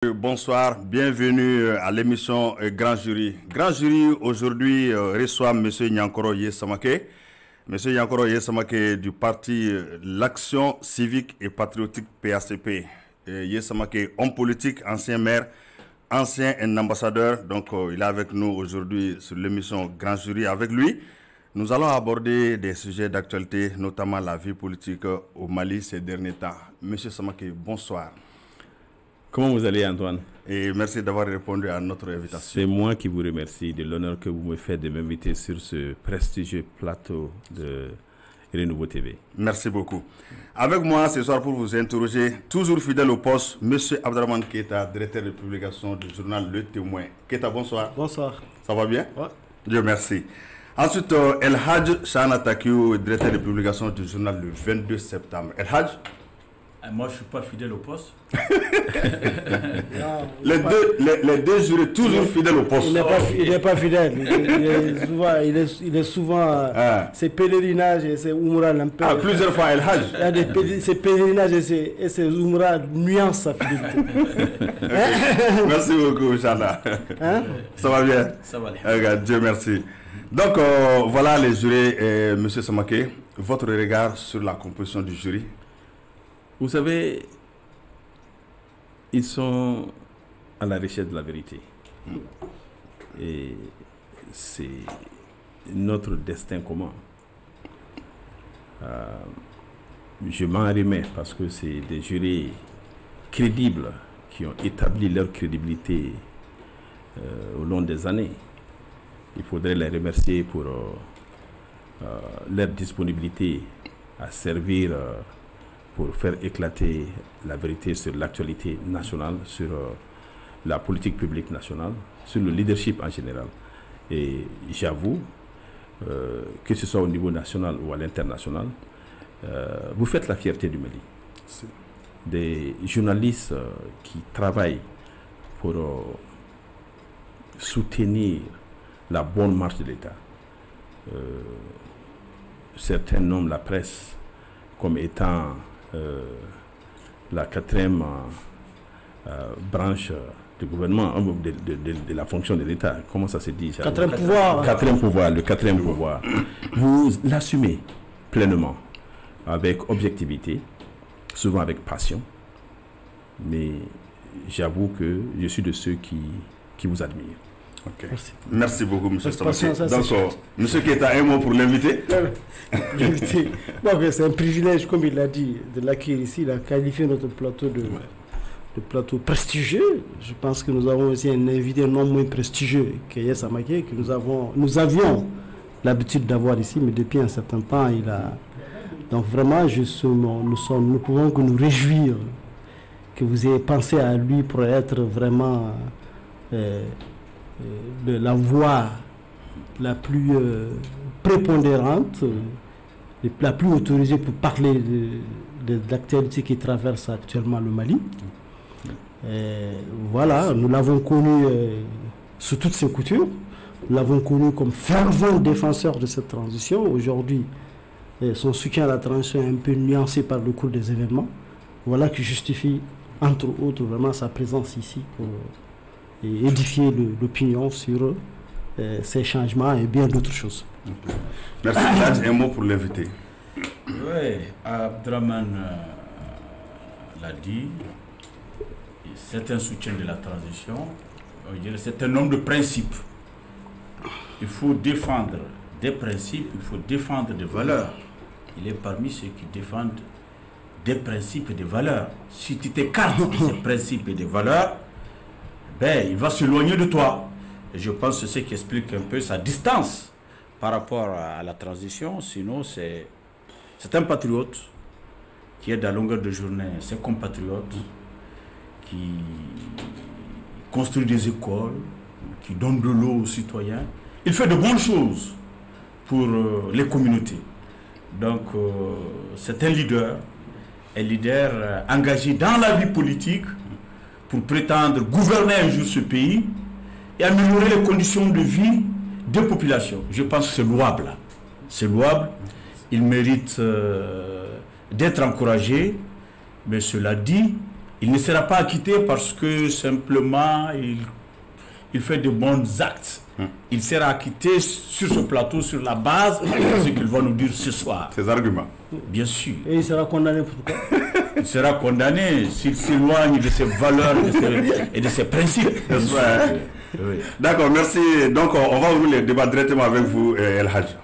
Bonsoir, bienvenue à l'émission Grand Jury. Grand Jury aujourd'hui reçoit M. Nyankoro Yesamake. M. Nyankoro Yesamake du parti l'Action civique et patriotique PACP. Yesamake, homme politique, ancien maire, ancien ambassadeur. Donc il est avec nous aujourd'hui sur l'émission Grand Jury. Avec lui, nous allons aborder des sujets d'actualité, notamment la vie politique au Mali ces derniers temps. M. Samake, bonsoir. Comment vous allez, Antoine? Et merci d'avoir répondu à notre invitation. C'est moi qui vous remercie de l'honneur que vous me faites de m'inviter sur ce prestigieux plateau de Renouveau TV. Merci beaucoup. Avec moi ce soir pour vous interroger, toujours fidèle au poste, M. Abdraman Keita, directeur de publication du journal Le Témoin. Keita, bonsoir. Bonsoir. Ça va bien? Ouais. Dieu merci. Ensuite, El Hadj Shana Takiou, directeur de publication du journal Le 22 septembre. El Hadj? Moi, je ne suis pas fidèle au poste. les deux jurés toujours fidèles au poste. Il n'est pas fidèle. Il est souvent ses pèlerinages et ses Oumra l'empêchent. Ah, plusieurs fois El Hadj. Il y a ses pèlerinages et ses Oumra nuancent sa fidélité. Merci beaucoup, Shana. Ça va bien? Ça va bien. Dieu merci. Donc, voilà les jurés. M. Samake, votre regard sur la composition du jury? Vous savez, ils sont à la recherche de la vérité. Et c'est notre destin commun. Je m'en remets parce que c'est des jurés crédibles qui ont établi leur crédibilité au long des années. Il faudrait les remercier pour leur disponibilité à servir pour faire éclater la vérité sur l'actualité nationale, sur la politique publique nationale, sur le leadership en général. Et j'avoue, que ce soit au niveau national ou à l'international, vous faites la fierté du Mali. Des journalistes qui travaillent pour soutenir la bonne marche de l'État. Certains nomment la presse comme étant la quatrième branche du gouvernement, de la fonction de l'État. Comment ça se dit? Quatrième pouvoir. Quatrième pouvoir, le quatrième pouvoir. Vous l'assumez pleinement, avec objectivité, souvent avec passion. Mais j'avoue que je suis de ceux qui vous admirent. Okay. Merci beaucoup, M. Samake. Donc, M. Keita, un mot pour l'invité. L'invité. Bon, c'est un privilège, comme il l'a dit, de l'accueillir ici. Il a qualifié notre plateau de plateau prestigieux. Je pense que nous avons aussi un invité non moins prestigieux que Yesamake, que nous avions l'habitude d'avoir ici, mais depuis un certain temps, il a... Donc vraiment, nous pouvons que nous réjouir que vous ayez pensé à lui pour être vraiment... de la voix la plus prépondérante, la plus autorisée pour parler de l'actualité qui traverse actuellement le Mali. Voilà, nous l'avons connu sous toutes ses coutures. Nous l'avons connu comme fervent défenseur de cette transition. Aujourd'hui, son soutien à la transition est un peu nuancé par le cours des événements. Voilà qui justifie, entre autres, vraiment sa présence ici pour et édifier l'opinion sur ces changements et bien d'autres choses. Merci. Un mot pour l'invité. Oui, Abdraman l'a dit, c'est un soutien de la transition, c'est un homme de principe. Il faut défendre des principes, il faut défendre des valeurs. Il est parmi ceux qui défendent des principes et des valeurs. Si tu t'écartes de ces principes et des valeurs, il va s'éloigner de toi. Et je pense que c'est ce qui explique un peu sa distance par rapport à la transition. Sinon, c'est un patriote qui aide à longueur de journée ses compatriotes, qui construit des écoles, qui donne de l'eau aux citoyens. Il fait de bonnes choses pour les communautés. Donc, c'est un leader engagé dans la vie politique, pour prétendre gouverner un jour ce pays et améliorer les conditions de vie des populations. Je pense que c'est louable. C'est louable. Il mérite d'être encouragé. Mais cela dit, Il ne sera pas acquitté parce que simplement il fait de bons actes. Il sera acquitté sur ce plateau sur la base de ce qu'il va nous dire ce soir. Ces arguments. Bien sûr. Et il sera condamné pour quoi? Il sera condamné s'il s'éloigne de ses valeurs et de ses principes. Oui. D'accord, merci. Donc on va ouvrir le débat directement avec vous, El Hadj.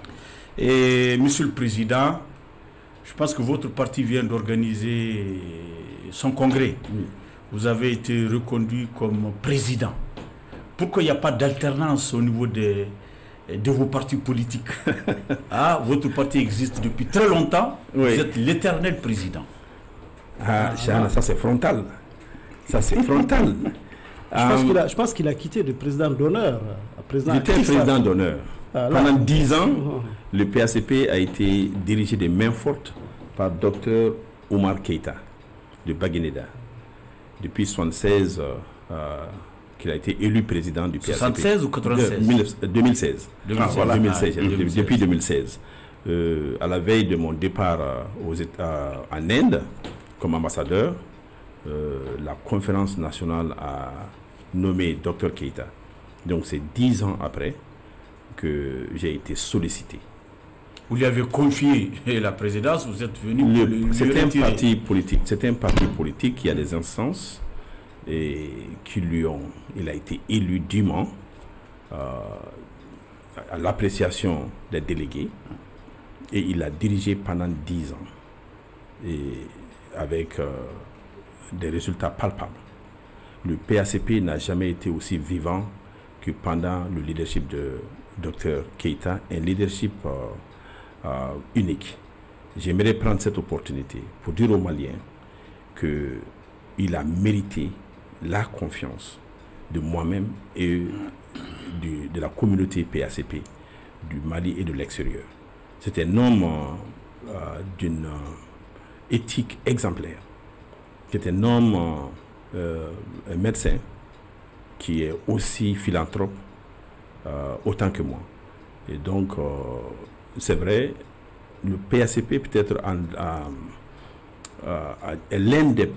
Et Monsieur le Président, je pense que votre parti vient d'organiser son congrès. Vous avez été reconduit comme président. Pourquoi il n'y a pas d'alternance au niveau de vos partis politiques? Votre parti existe depuis très longtemps. Oui. Vous êtes l'éternel président. Chana, ça c'est frontal. Ça c'est frontal. Je pense qu'il a quitté le président d'honneur. J'étais président d'honneur. Pendant 10 ans, le PACP a été dirigé de main forte par Dr Omar Keïta de Baguineda. Depuis 1976, qu'il a été élu président du PACP. 76 ou 96 2016. 2016. Voilà, 2016. Depuis 2016. À la veille de mon départ en Inde comme ambassadeur, la conférence nationale a nommé Dr Keïta. Donc c'est 10 ans après que j'ai été sollicité. Vous lui avez confié la présidence, vous êtes venu... C'est un parti politique. C'est un parti politique qui a des instances et qui il a été élu dûment à l'appréciation des délégués et il a dirigé pendant 10 ans et avec des résultats palpables. Le PACP n'a jamais été aussi vivant que pendant le leadership de Dr Keïta, un leadership unique. J'aimerais prendre cette opportunité pour dire aux Maliens qu'il a mérité la confiance de moi-même et de la communauté PACP du Mali et de l'extérieur. C'est un homme d'une éthique exemplaire. C'est un homme, un médecin qui est aussi philanthrope autant que moi. Et donc, c'est vrai, le PACP peut-être est l'un des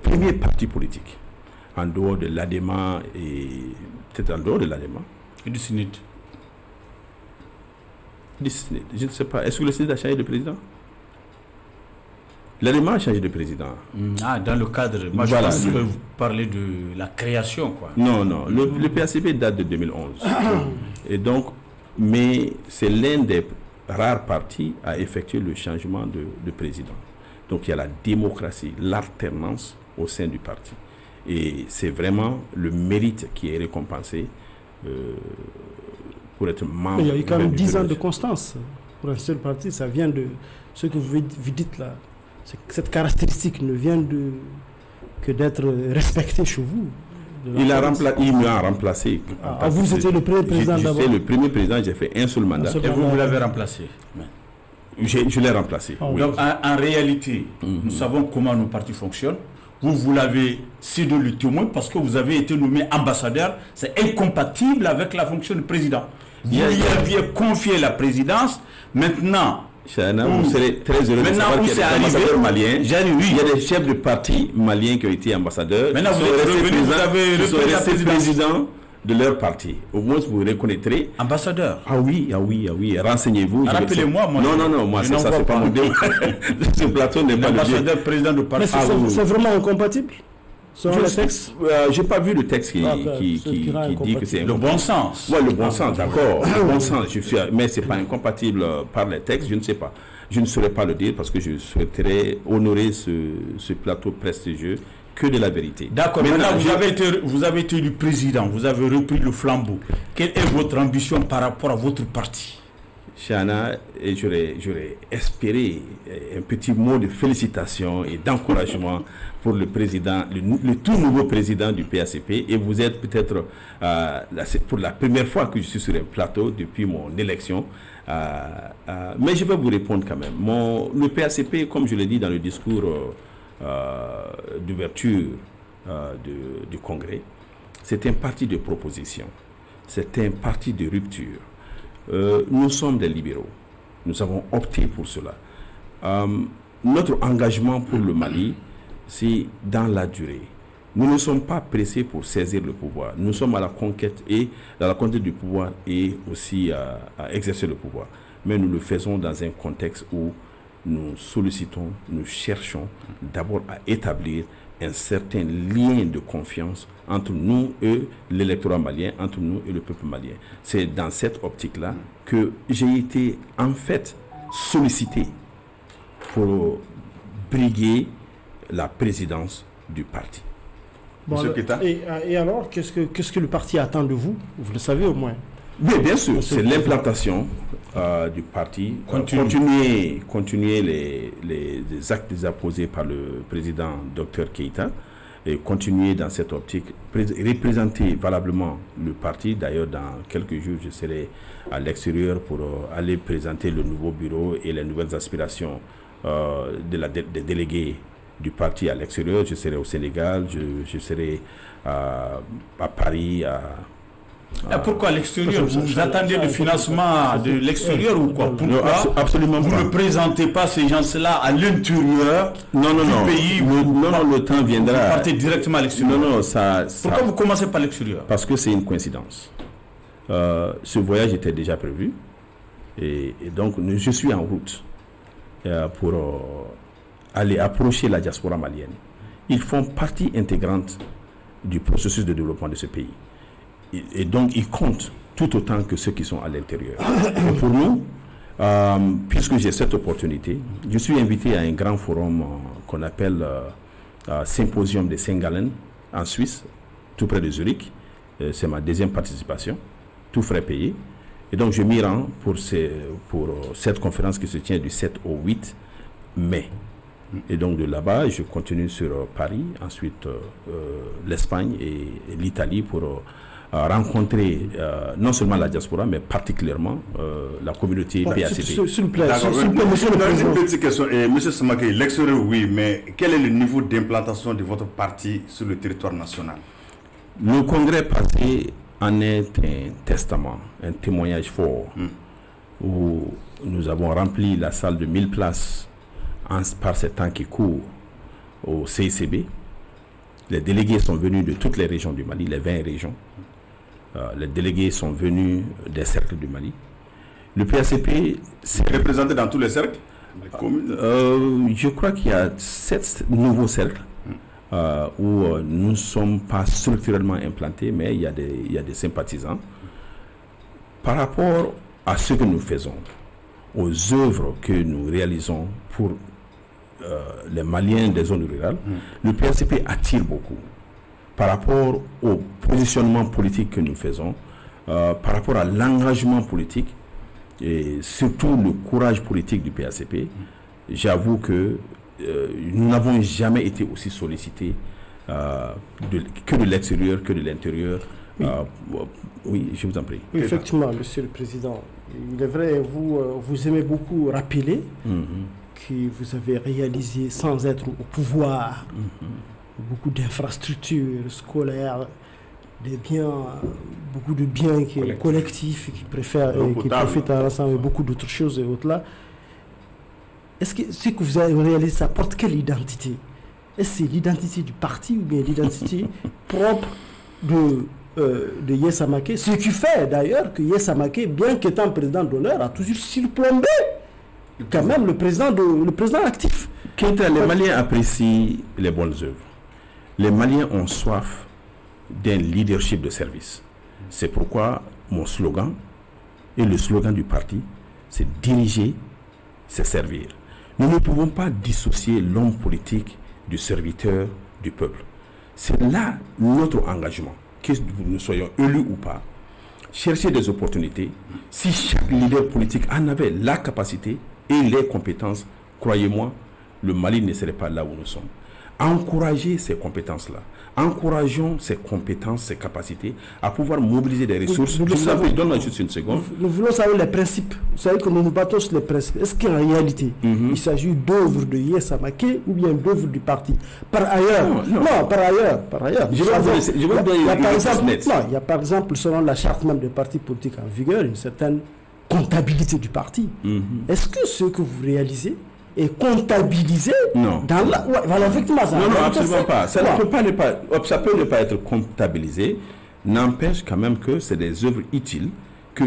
premiers partis politiques en dehors de l'ADEMA et peut-être en dehors de l'ADEMA. Et du SNID. Je ne sais pas. Est-ce que le SNID a changé de président? L'ADEMA a changé de président. Dans le cadre, moi je pense que vous parlez de la création, quoi. Non, le PACP date de 2011. Et donc, mais c'est l'un des rares partis à effectuer le changement de président. Donc il y a la démocratie, l'alternance au sein du parti. Et c'est vraiment le mérite qui est récompensé pour être membre. Il y a eu quand même 10 ans de constance pour un seul parti. Ça vient de ce que vous dites là. Cette caractéristique ne vient que d'être respectée chez vous. Il m'a remplacé. Vous étiez le premier président d'abord. J'étais le premier président, j'ai fait un seul mandat. Et vous l'avez remplacé? Je l'ai remplacé. Oui. Donc en réalité, nous savons comment nos partis fonctionnent. Vous l'avez cédé le témoin parce que vous avez été nommé ambassadeur. C'est incompatible avec la fonction de président. Vous lui aviez confié la présidence. Maintenant, Chana, vous serez très heureux de savoir qu'il y a des ambassadeurs maliens. Il y a des chefs de partis maliens qui ont été ambassadeurs. Maintenant, vous avez resté président de leur parti. Au moins, vous reconnaîtrez. Ambassadeur. Ah oui. Renseignez-vous. Rappelez-moi, moi. Non, moi, ça, c'est pas mon débat. Ce plateau n'est pas ambassadeur, président de parti. C'est vraiment incompatible? Je n'ai pas vu le texte qui dit que c'est le bon sens. Oui, le bon sens, d'accord. Le bon sens, mais ce n'est pas incompatible par les textes, je ne sais pas. Je ne saurais pas le dire parce que je souhaiterais honorer ce plateau prestigieux que de la vérité. D'accord, maintenant vous avez été le président, vous avez repris le flambeau. Quelle est votre ambition par rapport à votre parti? Chana, j'aurais espéré un petit mot de félicitations et d'encouragement pour le président, le tout nouveau président du PACP. Et vous êtes peut-être pour la première fois que je suis sur un plateau depuis mon élection. Mais je vais vous répondre quand même. Le PACP, comme je l'ai dit dans le discours d'ouverture du Congrès, c'est un parti de proposition. C'est un parti de rupture. Nous sommes des libéraux. Nous avons opté pour cela. Notre engagement pour le Mali c'est dans la durée. Nous ne sommes pas pressés pour saisir le pouvoir. Nous sommes à la conquête du pouvoir et aussi à exercer le pouvoir. Mais nous le faisons dans un contexte où nous sollicitons, nous cherchons d'abord à établir un certain lien de confiance entre nous et l'électorat malien, entre nous et le peuple malien. C'est dans cette optique-là que j'ai été en fait sollicité pour briguer la présidence du parti. Bon, et alors, qu'est-ce que le parti attend de vous? Vous le savez au moins. Oui, bien sûr, c'est l'implantation du parti. Continuer les actes déjà posés par le président Dr Keïta et continuer dans cette optique, représenter valablement le parti. D'ailleurs, dans quelques jours, je serai à l'extérieur pour aller présenter le nouveau bureau et les nouvelles aspirations des délégués du parti à l'extérieur. Je serai au Sénégal, je serai à Paris, pourquoi l'extérieur? Vous attendez le financement de l'extérieur ou quoi? Pourquoi absolument vous ne présentez pas ces gens-là à l'intérieur du pays? Le temps viendra. Vous partez directement à l'extérieur. Pourquoi vous commencez par l'extérieur? Parce que c'est une coïncidence. Ce voyage était déjà prévu et donc je suis en route pour aller approcher la diaspora malienne. Ils font partie intégrante du processus de développement de ce pays. Et donc, ils comptent tout autant que ceux qui sont à l'intérieur. Et pour nous, puisque j'ai cette opportunité, je suis invité à un grand forum qu'on appelle Symposium de Saint-Gallen en Suisse, tout près de Zurich. C'est ma deuxième participation, tout frais payé. Et donc, je m'y rends pour cette conférence qui se tient du 7 au 8 mai. Et donc, de là-bas, je continue sur Paris, ensuite l'Espagne et l'Italie pour rencontrer non seulement la diaspora, mais particulièrement la communauté PACP. S'il vous plaît, monsieur le Président. Une petite question. Monsieur Samaké, l'extérieur, oui, mais quel est le niveau d'implantation de votre parti sur le territoire national? Le congrès passé en est un testament, un témoignage fort, où nous avons rempli la salle de 1000 places par ces temps qui courent au CICB. Les délégués sont venus de toutes les régions du Mali, les 20 régions. Les délégués sont venus des cercles du Mali. Le PACP... C'est représenté dans tous les cercles? Je crois qu'il y a 7 nouveaux cercles où nous ne sommes pas structurellement implantés, mais il y a des sympathisants. Par rapport à ce que nous faisons, aux œuvres que nous réalisons pour les Maliens des zones rurales, le PACP attire beaucoup. Par rapport au positionnement politique que nous faisons, par rapport à l'engagement politique et surtout le courage politique du PACP, j'avoue que nous n'avons jamais été aussi sollicités que de l'extérieur, que de l'intérieur. Oui, je vous en prie. Oui, effectivement, Monsieur le Président, il est vrai, vous aimez beaucoup rappeler que vous avez réalisé sans être au pouvoir beaucoup d'infrastructures scolaires, des biens, beaucoup de biens collectifs qui profitent à l'ensemble et beaucoup d'autres choses et autres là. Est-ce que ce que vous avez réalisé, ça porte quelle identité? Est-ce que c'est l'identité du parti ou bien l'identité propre de Yer Samaké? Ce qui fait d'ailleurs que Yer Samaké, bien qu'étant président d'honneur, a toujours surplombé quand même le président actif. Les Maliens apprécient les bonnes œuvres. Les Maliens ont soif d'un leadership de service. C'est pourquoi mon slogan et le slogan du parti, c'est diriger, c'est servir. Nous ne pouvons pas dissocier l'homme politique du serviteur du peuple. C'est là notre engagement, que nous soyons élus ou pas. Chercher des opportunités. Si chaque leader politique en avait la capacité et les compétences, croyez-moi, le Mali ne serait pas là où nous sommes. Encourager ces compétences-là. Encourageons ces compétences, ces capacités à pouvoir mobiliser des ressources. Donne-moi juste une seconde. Nous voulons savoir les principes. Vous savez que nous nous battons sur les principes. Est-ce qu'en réalité, il s'agit d'œuvres de Yer Samaké ou bien d'œuvres du parti? Par ailleurs, par ailleurs. Je vais vous donner une réponse nette. Il y a par exemple, selon la charte même des partis politiques en vigueur, une certaine comptabilité du parti. Est-ce que ce que vous réalisez est comptabilisé Non. dans la... Ouais, voilà, effectivement, ça. Non, non, absolument pas. Ça Ouais. peut ne pas être comptabilisé. N'empêche quand même que c'est des œuvres utiles que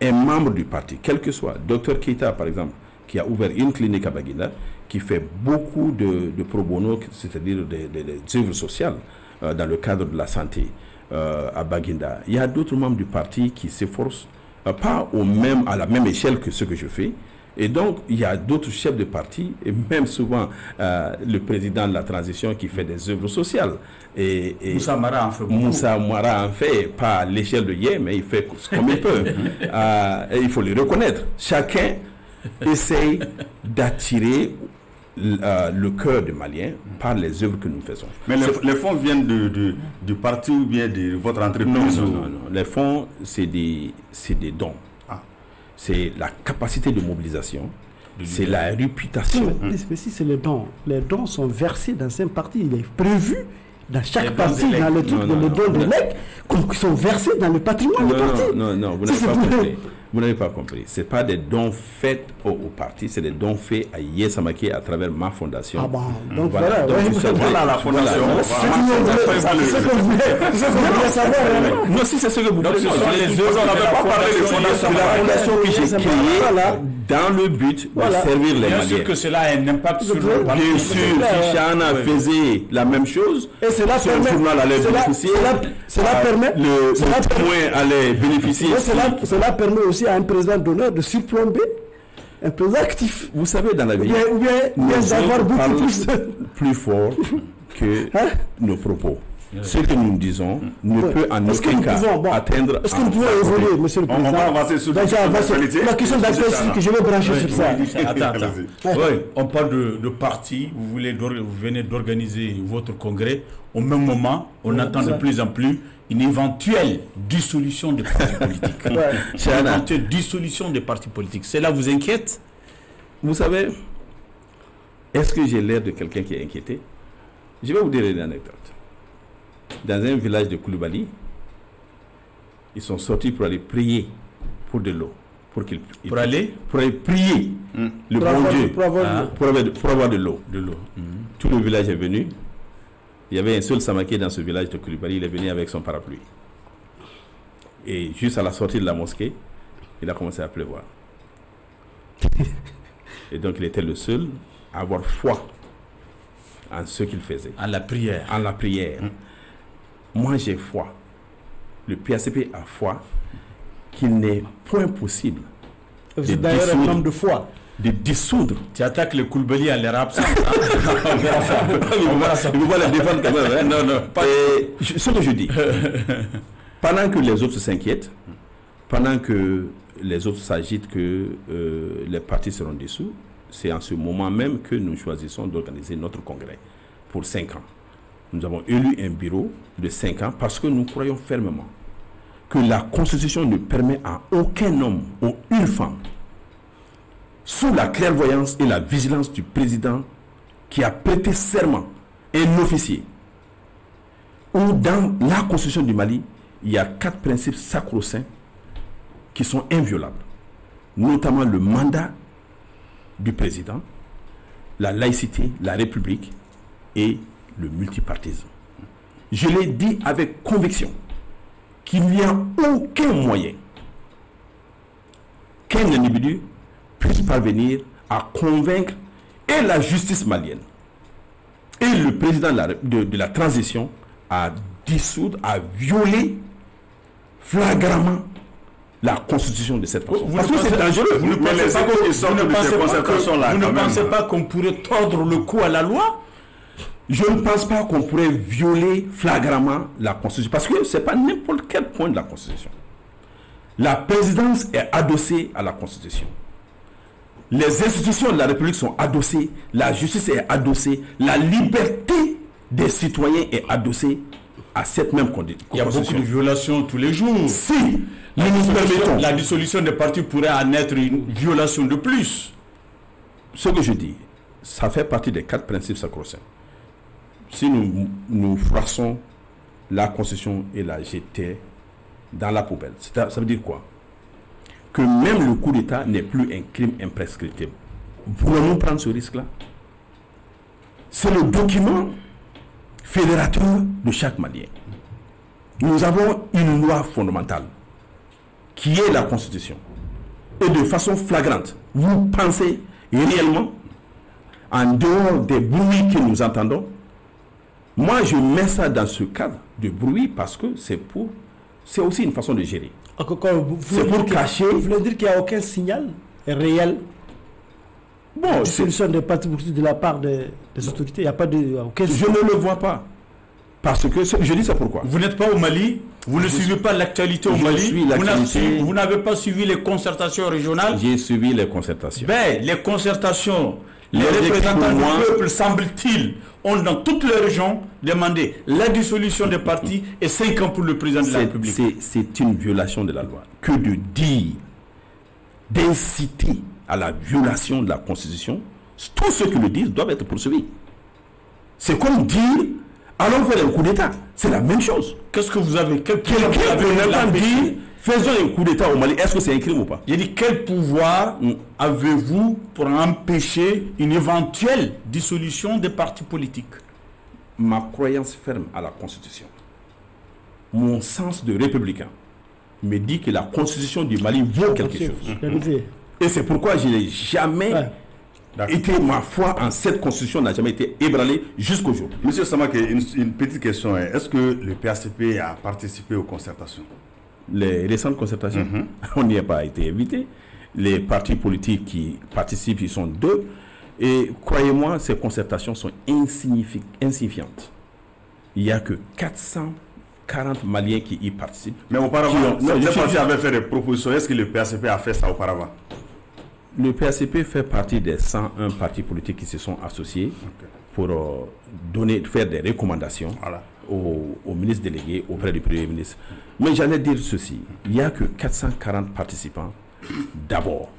un membre du parti, quel que soit, Dr Keita par exemple, qui a ouvert une clinique à Baguinda, qui fait beaucoup de pro bono, c'est-à-dire des œuvres sociales dans le cadre de la santé à Baguinda. Il y a d'autres membres du parti qui s'efforcent, pas à la même échelle que ce que je fais. Et donc, il y a d'autres chefs de parti, et même souvent le président de la transition qui fait des œuvres sociales. Et Moussa Mara en fait beaucoup. Moussa Mara en fait, pas à l'échelle de hier, mais il fait comme il peut. Et il faut le reconnaître. Chacun essaye d'attirer le cœur des Maliens par les œuvres que nous faisons. Mais les fonds viennent du parti ou bien de votre entreprise? Non. Les fonds, c'est des dons. C'est la capacité de mobilisation, c'est la réputation. Mais si c'est les dons sont versés dans un parti. Il est prévu dans chaque parti, dans le truc de le don de l'EC, qui sont versés dans le patrimoine du parti. Non, vous n'avez pas compris. Vous n'avez pas compris. Ce n'est pas des dons faits au parti, c'est des dons faits à Yesamake à travers ma fondation. Ah bon, donc voilà. Voilà la fondation. C'est ce que vous voulez savoir. Non, si c'est ce que vous voulez. On n'avait pas parlé de fondation. La fondation que j'ai créée dans le but de servir les Maliens. Bien sûr que cela a un impact sur le parti. Bien sûr, si Chana faisait la même chose, et cela si le journal allait bénéficier, cela permet le témoin allait bénéficier. Cela permet aussi à un président d'honneur de surplomber un président actif. Vous savez, dans la vie, ou bien d'avoir beaucoup plus fort que nos propos. Ce que nous disons ne peut en aucun cas atteindre. Est-ce que nous pouvons évoluer, monsieur le président? On va avancer sur la question d'actualité que je vais brancher sur ça. Attends. Oui, on parle de parti. Vous venez d'organiser votre congrès. Au même moment, on attend de plus en plus une éventuelle dissolution des partis politiques. Une éventuelle dissolution des partis politiques. Cela vous inquiète? Vous savez, est-ce que j'ai l'air de quelqu'un qui est inquiété? Je vais vous dire une anecdote. Dans un village de Koulibaly, ils sont sortis pour aller prier pour de l'eau. Pour aller prier le bon Dieu pour avoir de l'eau. Tout le village est venu. Il y avait un seul Samaké dans ce village de Koulibaly. Il est venu avec son parapluie. Et juste à la sortie de la mosquée, il a commencé à pleuvoir. Et donc il était le seul à avoir foi en ce qu'il faisait. En la prière. Moi j'ai foi. Le PACP a foi qu'il n'est point possible. Vous êtes d'ailleurs un homme de foi. De dissoudre. Tu attaques le Koulibaly à l'air absent. Il ne faut pas les défendre quand même. Non. Ce que je dis, pendant que les autres s'inquiètent, pendant que les autres s'agitent que les partis seront dissous, c'est en ce moment même que nous choisissons d'organiser notre congrès pour 5 ans. Nous avons élu un bureau de 5 ans parce que nous croyons fermement que la Constitution ne permet à aucun homme ou une femme, sous la clairvoyance et la vigilance du président qui a prêté serment, un officier, ou dans la Constitution du Mali, il y a 4 principes sacro-saints qui sont inviolables, notamment le mandat du président, la laïcité, la république et le multipartisme. Je l'ai dit avec conviction qu'il n'y a aucun moyen qu'un individu puisse parvenir à convaincre et la justice malienne et le président de la transition à dissoudre, à violer flagramment la constitution de cette façon. Parce que c'est dangereux. Vous ne pensez pas qu'on pourrait tordre le cou à la loi? Je ne pense pas qu'on pourrait violer flagramment la constitution. Parce que ce n'est pas n'importe quel point de la constitution. La présidence est adossée à la constitution. Les institutions de la République sont adossées, la justice est adossée, la liberté des citoyens est adossée à cette même condition. Il y a beaucoup de violations tous les jours. Si nous nous permettons, la dissolution des partis pourrait en être une violation de plus. Ce que je dis, ça fait partie des 4 principes sacro-saints. Si nous froissons la Constitution et la jetons dans la poubelle, ça veut dire quoi? Que même le coup d'État n'est plus un crime imprescriptible. voulons-nous prendre ce risque-là? C'est le document fédérateur de chaque Malien. Nous avons une loi fondamentale qui est la Constitution. Et de façon flagrante, vous pensez réellement, en dehors des bruits que nous entendons, moi je mets ça dans ce cadre de bruit parce que c'est aussi une façon de gérer. C'est pour cacher. Vous voulez dire qu'il n'y a aucun signal réel de dissolution des partis politiques de la part des autorités? Il n'y a pas aucun signal. Je ne le vois pas. Parce que je dis ça pourquoi. Vous n'êtes pas au Mali, vous ne suivez pas l'actualité au Mali, vous n'avez pas suivi les concertations régionales. J'ai suivi les concertations. Ben, les concertations, les représentants du peuple, semble-t-il, ont dans toutes les régions demandé la dissolution des partis et 5 ans pour le président de la République. C'est une violation de la loi que de dire, d'inciter à la violation de la Constitution. Tous ceux qui le disent doivent être poursuivis. C'est comme dire allons faire un coup d'État. C'est la même chose. Qu'est-ce que vous avez? Quelqu'un peut même dire faisons un coup d'État au Mali. Est-ce que c'est un crime ou pas? J'ai dit quel pouvoir avez-vous pour empêcher une éventuelle dissolution des partis politiques? Ma croyance ferme à la Constitution, mon sens de républicain me dit que la Constitution du Mali vaut quelque chose. Et c'est pourquoi je n'ai jamais été, ma foi en cette Constitution n'a jamais été ébranlée jusqu'au jour. Monsieur Samake, une petite question. Est-ce que le PACP a participé aux concertations? Les récentes concertations, on n'y a pas été invité. Les partis politiques qui participent, ils sont 2. Et croyez-moi, ces concertations sont insignifiantes. Il n'y a que 440 Maliens qui y participent. Mais auparavant, ces partis avaient fait des propositions. Est-ce que le PACP a fait ça auparavant? Le PACP fait partie des 101 partis politiques qui se sont associés pour faire des recommandations au ministre délégué auprès du Premier ministre. Mais j'allais dire ceci, il n'y a que 440 participants. D'abord,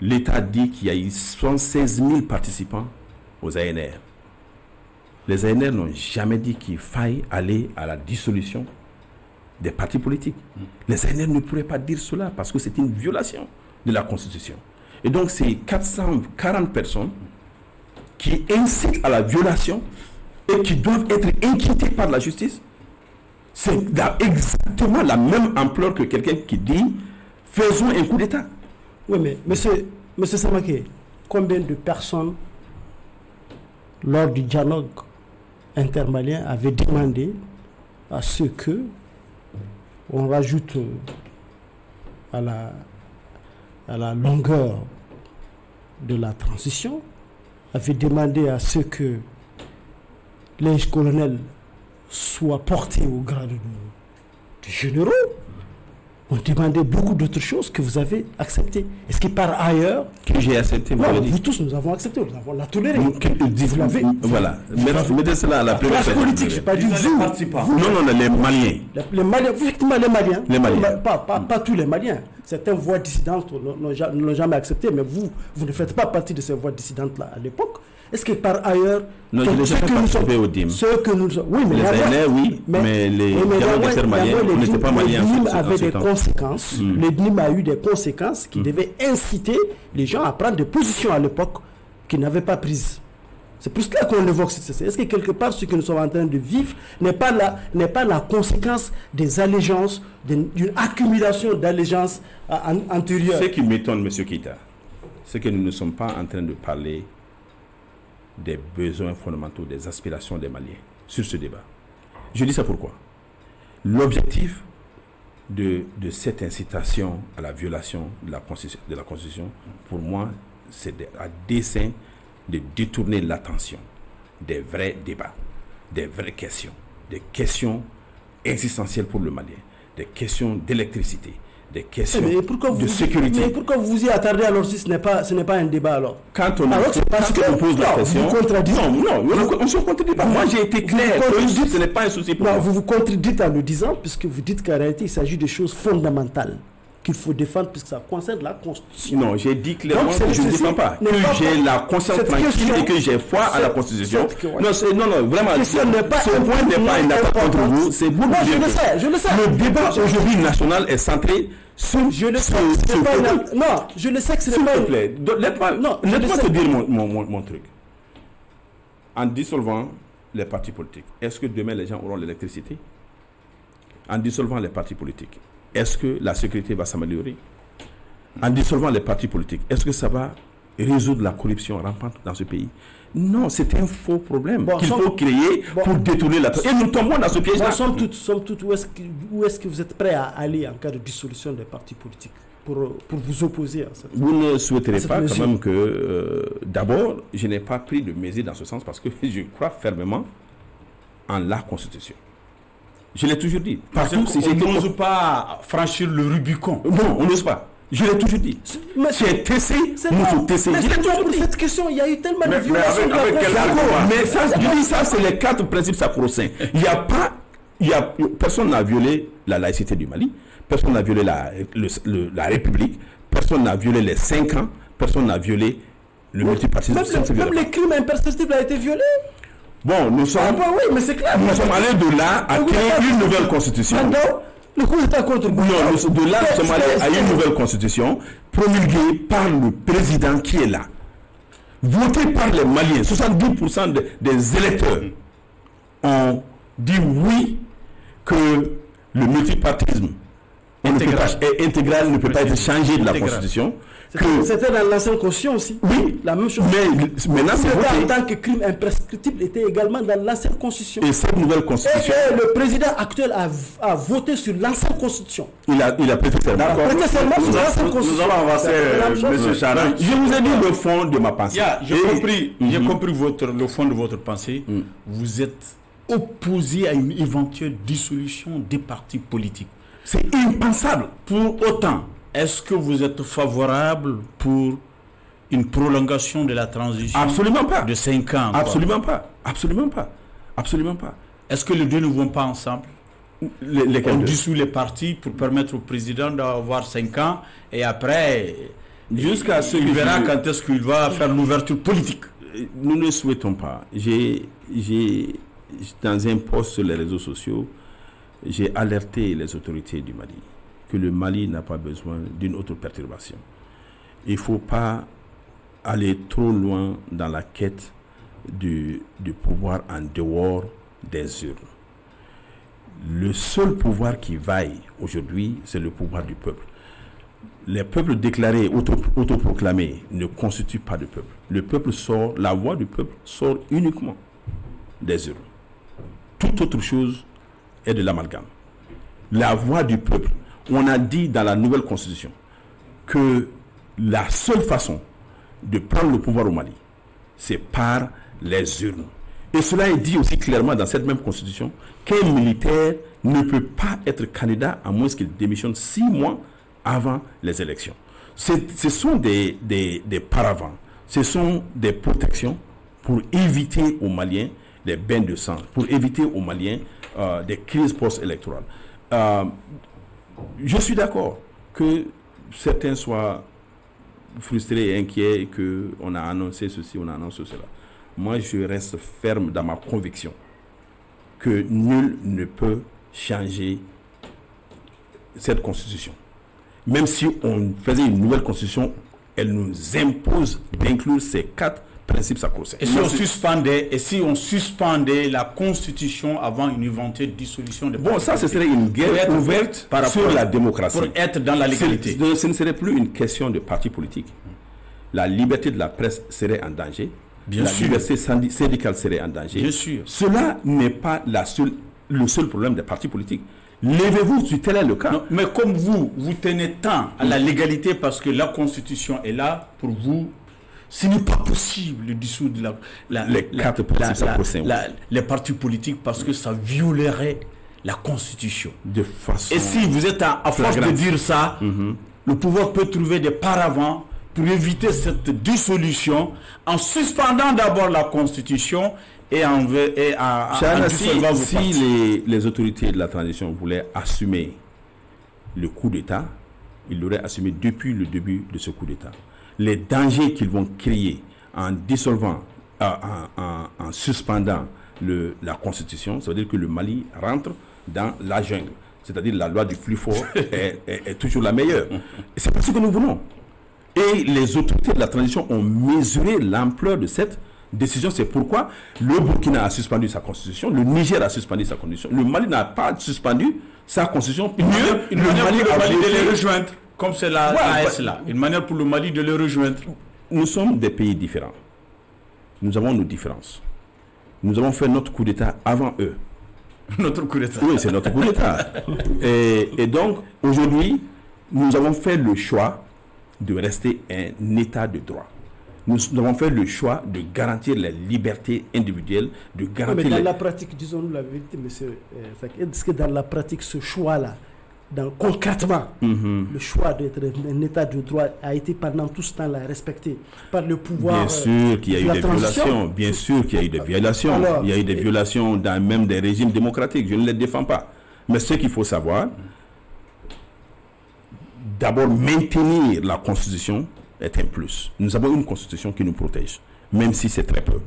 l'État dit qu'il y a eu 76 000 participants aux ANR. Les ANR n'ont jamais dit qu'il faille aller à la dissolution des partis politiques. Les ANR ne pourraient pas dire cela parce que c'est une violation de la Constitution. Et donc, c'est 440 personnes qui incitent à la violation et qui doivent être inquiétées par la justice. C'est exactement la même ampleur que quelqu'un qui dit faisons un coup d'État. Oui, mais monsieur Samake, combien de personnes, lors du dialogue intermalien, avaient demandé à ce que on rajoute à la longueur de la transition, avait demandé à ce que les colonels soient portés au grade de généraux? On demandait beaucoup d'autres choses que vous avez acceptées. Est-ce que par ailleurs... Que j'ai accepté, vous tous, nous avons accepté, nous avons la toléré. Vous l'avez... Voilà. Mettez cela à la première classe politique, je n'ai pas dit vous. Non, les Maliens. Les Maliens, effectivement, les Maliens. Les Maliens. Pas tous les Maliens. Certaines voix dissidentes ne l'ont jamais accepté, mais vous ne faites pas partie de ces voix dissidentes-là à l'époque. Est-ce que par ailleurs... Non, je n'ai jamais participé au DIM. Oui, mais les ANR, oui, mais les dialogues maliens n'étaient pas maliens. Le DIM avait des conséquences. Le DIM a eu des conséquences qui devaient inciter les gens à prendre des positions à l'époque qu'ils n'avaient pas prises. C'est pour cela qu'on évoque cette. Est-ce que quelque part, ce que nous sommes en train de vivre n'est pas la conséquence des allégeances, d'une accumulation d'allégeances antérieures? Ce qui m'étonne, M. Keïta, c'est que nous ne sommes pas en train de parler des besoins fondamentaux, des aspirations des Maliens sur ce débat. Je dis ça pourquoi? L'objectif de cette incitation à la violation de la Constitution, pour moi, c'est à dessein de détourner l'attention des vrais débats, des vraies questions, des questions existentielles pour le Malien, des questions d'électricité, des questions de sécurité. Mais pourquoi vous vous y attardez alors si ce n'est pas un débat alors? Quand on pose la question... Non, on ne se contredit pas. Moi j'ai été clair, ce n'est pas un souci pour moi. Vous vous contredites en le disant, puisque vous dites qu'en réalité il s'agit de choses fondamentales. qu'il faut défendre puisque ça concerne la Constitution. Non, j'ai dit clairement que je ne défends pas. Que j'ai la conscience tranquille et que j'ai foi à la Constitution. Non, vraiment, ce point n'est pas une attaque contre vous. C'est vous. Moi, je le sais. Le débat aujourd'hui national est centré sur... Je le sais. Non, je le sais que ce n'est pas... S'il te plaît, laisse-moi te dire mon truc. En dissolvant les partis politiques, est-ce que demain les gens auront l'électricité? En dissolvant les partis politiques, est-ce que la sécurité va s'améliorer? En dissolvant les partis politiques, est-ce que ça va résoudre la corruption rampante dans ce pays? Non, c'est un faux problème qu'il faut créer pour détourner la... Et nous tombons dans ce piège-là. Somme toute, où est-ce que vous êtes prêt à aller en cas de dissolution des partis politiques pour vous opposer à ça? Vous ne souhaiterez pas quand même que... D'abord, je n'ai pas pris de mesures dans ce sens parce que je crois fermement en la Constitution. Je l'ai toujours dit. Partout, on n'ose pas franchir le Rubicon. Non, on n'ose pas. Je l'ai toujours dit. C'est TC, nous faut TC. Pour cette question, il y a eu tellement de violations de la Constitution. Mais ça, je dis ça, c'est les 4 principes sacro-saints. Personne n'a violé la laïcité du Mali. Personne n'a violé la République. Personne n'a violé les 5 ans. Personne n'a violé le multipartisme. Même les crimes imprescriptibles ont été violés. Bon, nous sommes allés de là à créer une nouvelle constitution. Le coup d'État contre de là, nous sommes allés à une nouvelle constitution promulguée par le président qui est là. Votée par les Maliens. 70% des électeurs ont dit oui que le multipartisme intégral ne peut pas être changé de la Constitution. C'était dans l'ancienne Constitution aussi. Oui, la même chose. Mais maintenant, c'est voté. En tant que crime imprescriptible était également dans l'ancienne Constitution. Et cette nouvelle Constitution. Et le président actuel a voté sur l'ancienne Constitution. Il a prêté serment. Nous allons avancer, M. Chara. Je vous ai dit le fond de ma pensée. J'ai compris le fond de votre pensée. Vous êtes opposé à une éventuelle dissolution des partis politiques. C'est impensable. Pour autant, est-ce que vous êtes favorable pour une prolongation de la transition? Absolument pas. De 5 ans? Absolument pas. Absolument pas. Absolument pas. Est-ce que les deux ne vont pas ensemble? On dissout les partis pour permettre au président d'avoir 5 ans et après, jusqu'à ce qu'il verra quand est-ce qu'il va faire l'ouverture politique. Nous ne souhaitons pas. Dans un post sur les réseaux sociaux, j'ai alerté les autorités du Mali que le Mali n'a pas besoin d'une autre perturbation. Il ne faut pas aller trop loin dans la quête du pouvoir en dehors des urnes. Le seul pouvoir qui vaille aujourd'hui, c'est le pouvoir du peuple. Les peuples déclarés, autoproclamés, ne constituent pas de peuple. Le peuple sort, la voix du peuple sort uniquement des urnes. Toute autre chose est de l'amalgame. La voix du peuple. On a dit dans la nouvelle constitution que la seule façon de prendre le pouvoir au Mali, c'est par les urnes. Et cela est dit aussi clairement dans cette même constitution qu'un militaire ne peut pas être candidat à moins qu'il démissionne 6 mois avant les élections. Ce sont des paravents, ce sont des protections pour éviter aux Maliens des bains de sang, pour éviter aux Maliens des crises post-électorales. Je suis d'accord que certains soient frustrés et inquiets qu'on a annoncé ceci, on a annoncé cela. Moi, je reste ferme dans ma conviction que nul ne peut changer cette constitution. Même si on faisait une nouvelle constitution, elle nous impose d'inclure ces 4 principes sacro-saints. Et si on suspendait la constitution avant une éventuelle dissolution de... Bon, ça, ce serait une guerre ouverte sur la démocratie. Pour être dans la légalité. Ce ne serait plus une question de parti politique. La liberté de la presse serait en danger. La liberté syndicale serait en danger. Bien sûr. Cela n'est pas le seul problème des partis politiques. Levez-vous si tel est le cas. Non, mais comme vous tenez tant à la légalité parce que la constitution est là, pour vous, ce n'est pas possible de dissoudre les partis politiques parce que ça violerait la constitution. De façon... Et si vous êtes à force de dire ça, le pouvoir peut trouver des paravents pour éviter cette dissolution en suspendant d'abord la constitution et en dissolvant vos partis. Si les autorités de la transition voulaient assumer le coup d'État, ils l'auraient assumé depuis le début de ce coup d'État. Les dangers qu'ils vont créer en dissolvant, en suspendant la Constitution, ça veut dire que le Mali rentre dans la jungle. C'est-à-dire la loi du plus fort est toujours la meilleure. Et c'est pas ce que nous voulons. Et les autorités de la transition ont mesuré l'ampleur de cette décision. C'est pourquoi le Burkina a suspendu sa constitution, le Niger a suspendu sa constitution, le Mali n'a pas suspendu sa constitution. Une manière pour le Mali de les rejoindre, comme c'est l'AS là. Une manière pour le Mali de les rejoindre. Nous sommes des pays différents. Nous avons nos différences. Nous avons fait notre coup d'État avant eux. Notre coup d'État. Oui, c'est notre coup d'État. Et donc, aujourd'hui, nous avons fait le choix de rester un État de droit. Nous avons fait le choix de garantir les libertés individuelles, de garantir... Mais dans la pratique, disons-nous la vérité, monsieur, est-ce que dans la pratique, ce choix-là, concrètement, le choix d'être un État de droit a été pendant tout ce temps-là respecté par le pouvoir? Bien sûr qu'il y a eu des violations. Bien sûr qu'il y a eu des violations. Alors, il y a eu des violations dans même des régimes démocratiques. Je ne les défends pas. Mais ce qu'il faut savoir, d'abord, maintenir la Constitution est un plus. Nous avons une Constitution qui nous protège, même si c'est très peu.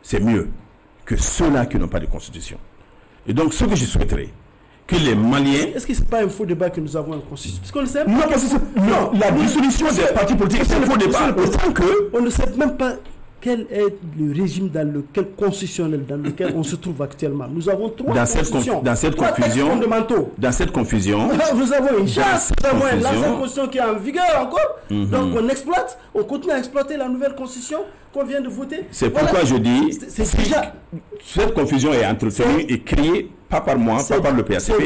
C'est mieux que ceux-là qui n'ont pas de Constitution. Et donc, ce que je souhaiterais, que les Maliens... Est-ce que ce n'est pas un faux débat que nous avons en Constitution? Parce qu'on le sait. Non, parce que la dissolution des partis politiques, c'est un faux débat. Autant que... On ne sait même pas quel est le régime constitutionnel dans lequel on se trouve actuellement. Nous avons trois constitutions. Dans cette confusion, nous avons une chance. Nous avons une ancienne constitution qui est en vigueur encore. Donc on continue à exploiter la nouvelle constitution qu'on vient de voter. C'est pourquoi je dis, cette confusion est entretenue et créée pas par moi, pas par le PACP. C'est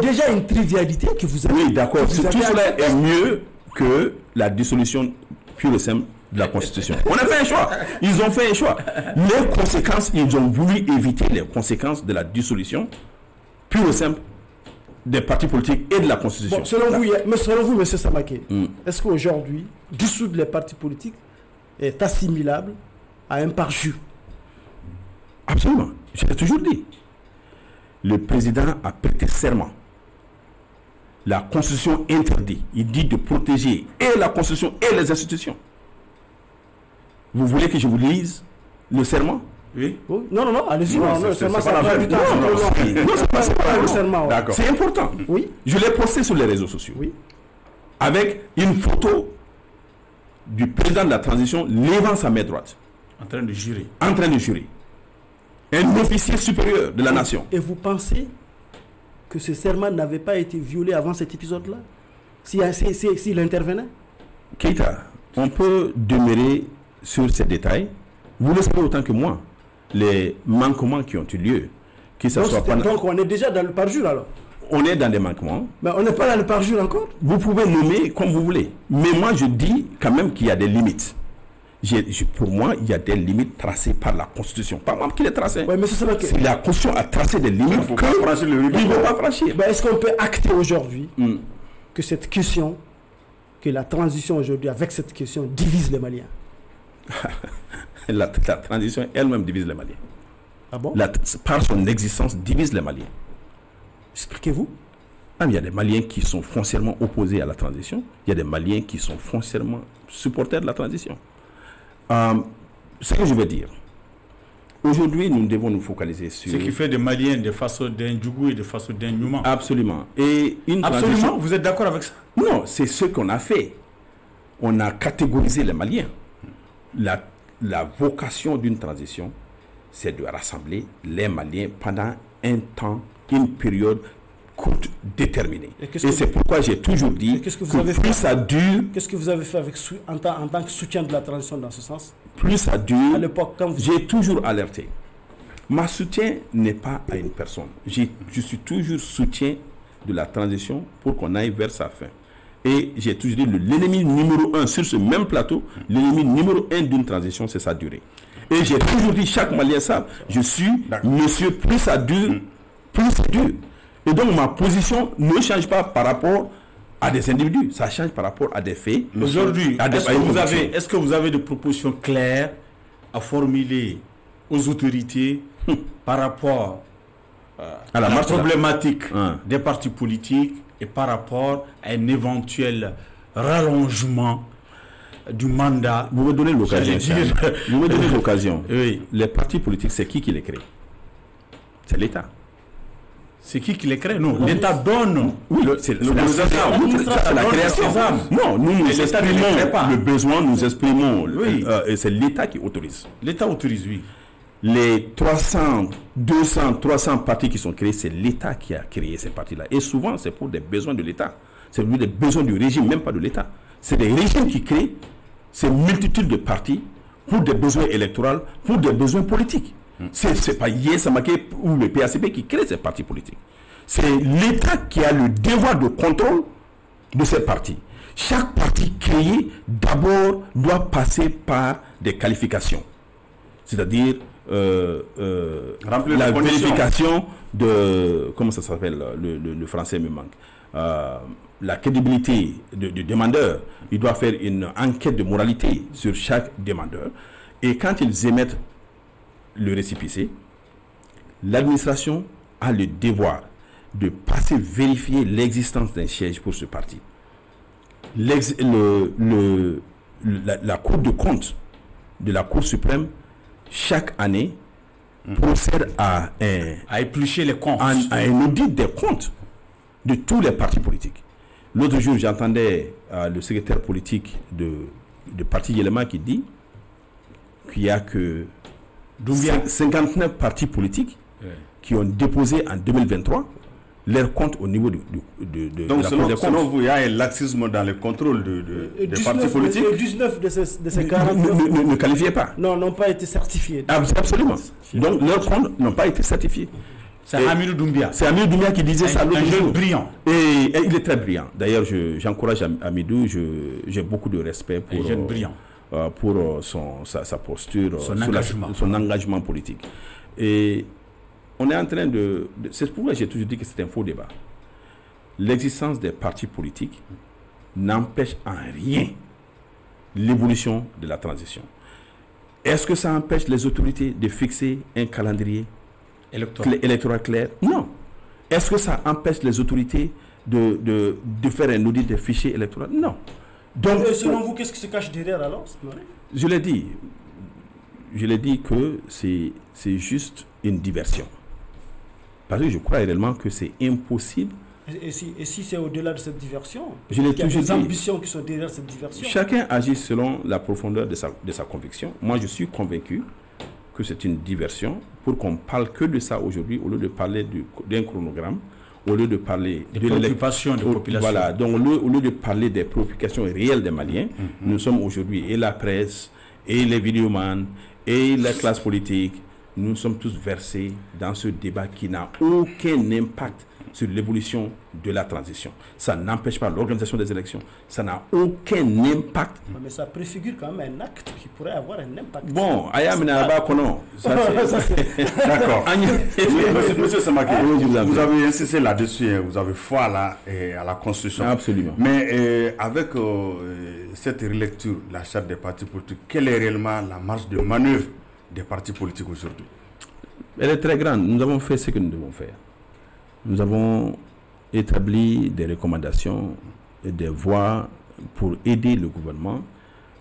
déjà une trivialité que vous avez. Oui, d'accord. Tout cela est mieux que la dissolution pure et simple de la Constitution. On a fait un choix. Ils ont fait un choix. Les conséquences, ils ont voulu éviter les conséquences de la dissolution pure et simple des partis politiques et de la Constitution. Bon, selon vous, M. Samaké, est-ce qu'aujourd'hui, dissoudre les partis politiques est assimilable à un parjure? Absolument. Je l'ai toujours dit. Le président a prêté serment. La Constitution interdit. Il dit de protéger et la Constitution et les institutions. Vous voulez que je vous lise le serment? Oui. Non, allez-y. Non, c'est pas le serment. D'accord. C'est important. Oui. Je l'ai posté sur les réseaux sociaux. Oui. Avec une photo du président de la transition levant sa main droite. En train de jurer. Un officier supérieur de la nation. Et vous pensez que ce serment n'avait pas été violé avant cet épisode-là, s'il intervenait? Keïta, on peut demeurer sur ces détails. Vous le savez autant que moi, les manquements qui ont eu lieu, donc on est déjà dans le parjure alors? On est dans des manquements. Mais on n'est pas dans le parjure encore? Vous pouvez nommer comme vous voulez. Mais moi, je dis quand même qu'il y a des limites. Pour moi, il y a des limites tracées par la Constitution. Pas moi qui les tracées. Ouais, mais c'est la Constitution a tracé des limites. Il ne faut pas franchir. Est-ce qu'on peut acter aujourd'hui que cette question, que la transition aujourd'hui avec cette question divise les Maliens? la transition elle-même divise les Maliens. Ah bon? Par son existence, divise les Maliens. Expliquez-vous. Il y a des Maliens qui sont foncièrement opposés à la transition. Il y a des Maliens qui sont foncièrement supporters de la transition. Ce que je veux dire, aujourd'hui, nous devons nous focaliser sur... Ce qui fait des Maliens de façon d'un Djougou et de façon d'un Newman. Absolument. Et absolument, vous êtes d'accord avec ça? Non, c'est ce qu'on a fait. On a catégorisé les Maliens. La vocation d'une transition, c'est de rassembler les Maliens pendant un temps, une période courte, déterminée. Et c'est pourquoi j'ai toujours dit que plus ça dure... Qu'est-ce que vous avez fait en tant que soutien de la transition dans ce sens? Plus ça dure... À l'époque, quand j'ai toujours alerté. Ma soutien n'est pas à une personne. Je suis toujours soutien de la transition pour qu'on aille vers sa fin. Et j'ai toujours dit, l'ennemi numéro 1 sur ce même plateau, l'ennemi numéro 1 d'une transition, c'est sa durée. Et j'ai toujours dit, chaque Malien savent, je suis monsieur, plus ça dure, plus c'est dur. Et donc ma position ne change pas par rapport à des individus, ça change par rapport à des faits. Aujourd'hui, est-ce que vous avez des propositions claires à formuler aux autorités par rapport à la marche problématique des partis politiques et par rapport à un éventuel rallongement du mandat. Vous me donnez l'occasion. Vous me donnez l'occasion. Oui. Les partis politiques, c'est qui les crée? C'est l'État. C'est qui les crée? Non, l'État donne. Oui, c'est la création. Non, nous exprimons le besoin, nous exprimons. Oui. Et c'est l'État qui autorise. L'État autorise, oui. Les 300, 200, 300 partis qui sont créés, c'est l'État qui a créé ces partis-là. Et souvent, c'est pour des besoins de l'État. C'est pour des besoins du régime, même pas de l'État. C'est des régimes qui créent ces multitudes de partis pour des besoins électoraux, pour des besoins politiques. C'est pas Yessamake ou le PACP qui crée ces partis politiques. C'est l'État qui a le devoir de contrôle de ces partis. Chaque parti créé, d'abord, doit passer par des qualifications. C'est-à-dire la vérification de... Comment ça s'appelle? Le français me manque. La crédibilité du demandeur. Il doit faire une enquête de moralité sur chaque demandeur. Et quand ils émettent le récépissé, l'administration a le devoir de passer vérifier l'existence d'un siège pour ce parti. La Cour de compte de la Cour suprême, chaque année, procède à éplucher les comptes. À un audit des comptes de tous les partis politiques. L'autre jour, j'entendais le secrétaire politique de Parti Yelema qui dit qu'il y a que 59 partis politiques qui ont déposé en 2023 leur compte au niveau de donc, la Cour des comptes. Selon vous, il y a un laxisme dans le contrôle des partis politiques. 19 de ces 40 ne qualifiaient pas. Non, n'ont pas été certifiés. Absolument. Donc leurs comptes n'ont pas été certifiés. C'est Amidou Doumbia. C'est Amidou Doumbia qui disait ça l'autre jour. Un jeune brillant. Et il est très brillant. D'ailleurs, j'encourage Amidou. J'ai beaucoup de respect pour, un jeune brillant. Pour sa posture, son engagement politique. Et on est en train de... C'est pourquoi j'ai toujours dit que c'est un faux débat. L'existence des partis politiques n'empêche en rien l'évolution de la transition. Est-ce que ça empêche les autorités de fixer un calendrier électoral clair? Non. Est-ce que ça empêche les autorités de faire un audit des fichiers électoraux? Non. Donc, selon vous, qu'est-ce qui se cache derrière alors? Je l'ai dit que c'est juste une diversion. Parce que je crois réellement que c'est impossible. Et si c'est au-delà de cette diversion? Il y a des ambitions qui sont derrière cette diversion. Chacun agit selon la profondeur de sa conviction. Moi, je suis convaincu que c'est une diversion pour qu'on parle que de ça aujourd'hui, au lieu de parler d'un chronogramme, au lieu de parler des préoccupations de population. Voilà, donc au lieu de parler des préoccupations réelles des Maliens, nous sommes aujourd'hui, et la presse, et les vidéomans, et la classe politique, nous sommes tous versés dans ce débat qui n'a aucun impact sur l'évolution de la transition. Ça n'empêche pas l'organisation des élections. Ça n'a aucun impact. Mais ça préfigure quand même un acte qui pourrait avoir un impact. Bon, Ayam Naraba Kono. D'accord. Monsieur Samake, vous avez insisté là-dessus, vous avez foi là, à la Constitution. Absolument. Mais avec cette relecture, la charte des partis politiques, quelle est réellement la marge de manœuvre des partis politiques aujourd'hui? Elle est très grande. Nous avons fait ce que nous devons faire. Nous avons établi des recommandations et des voies pour aider le gouvernement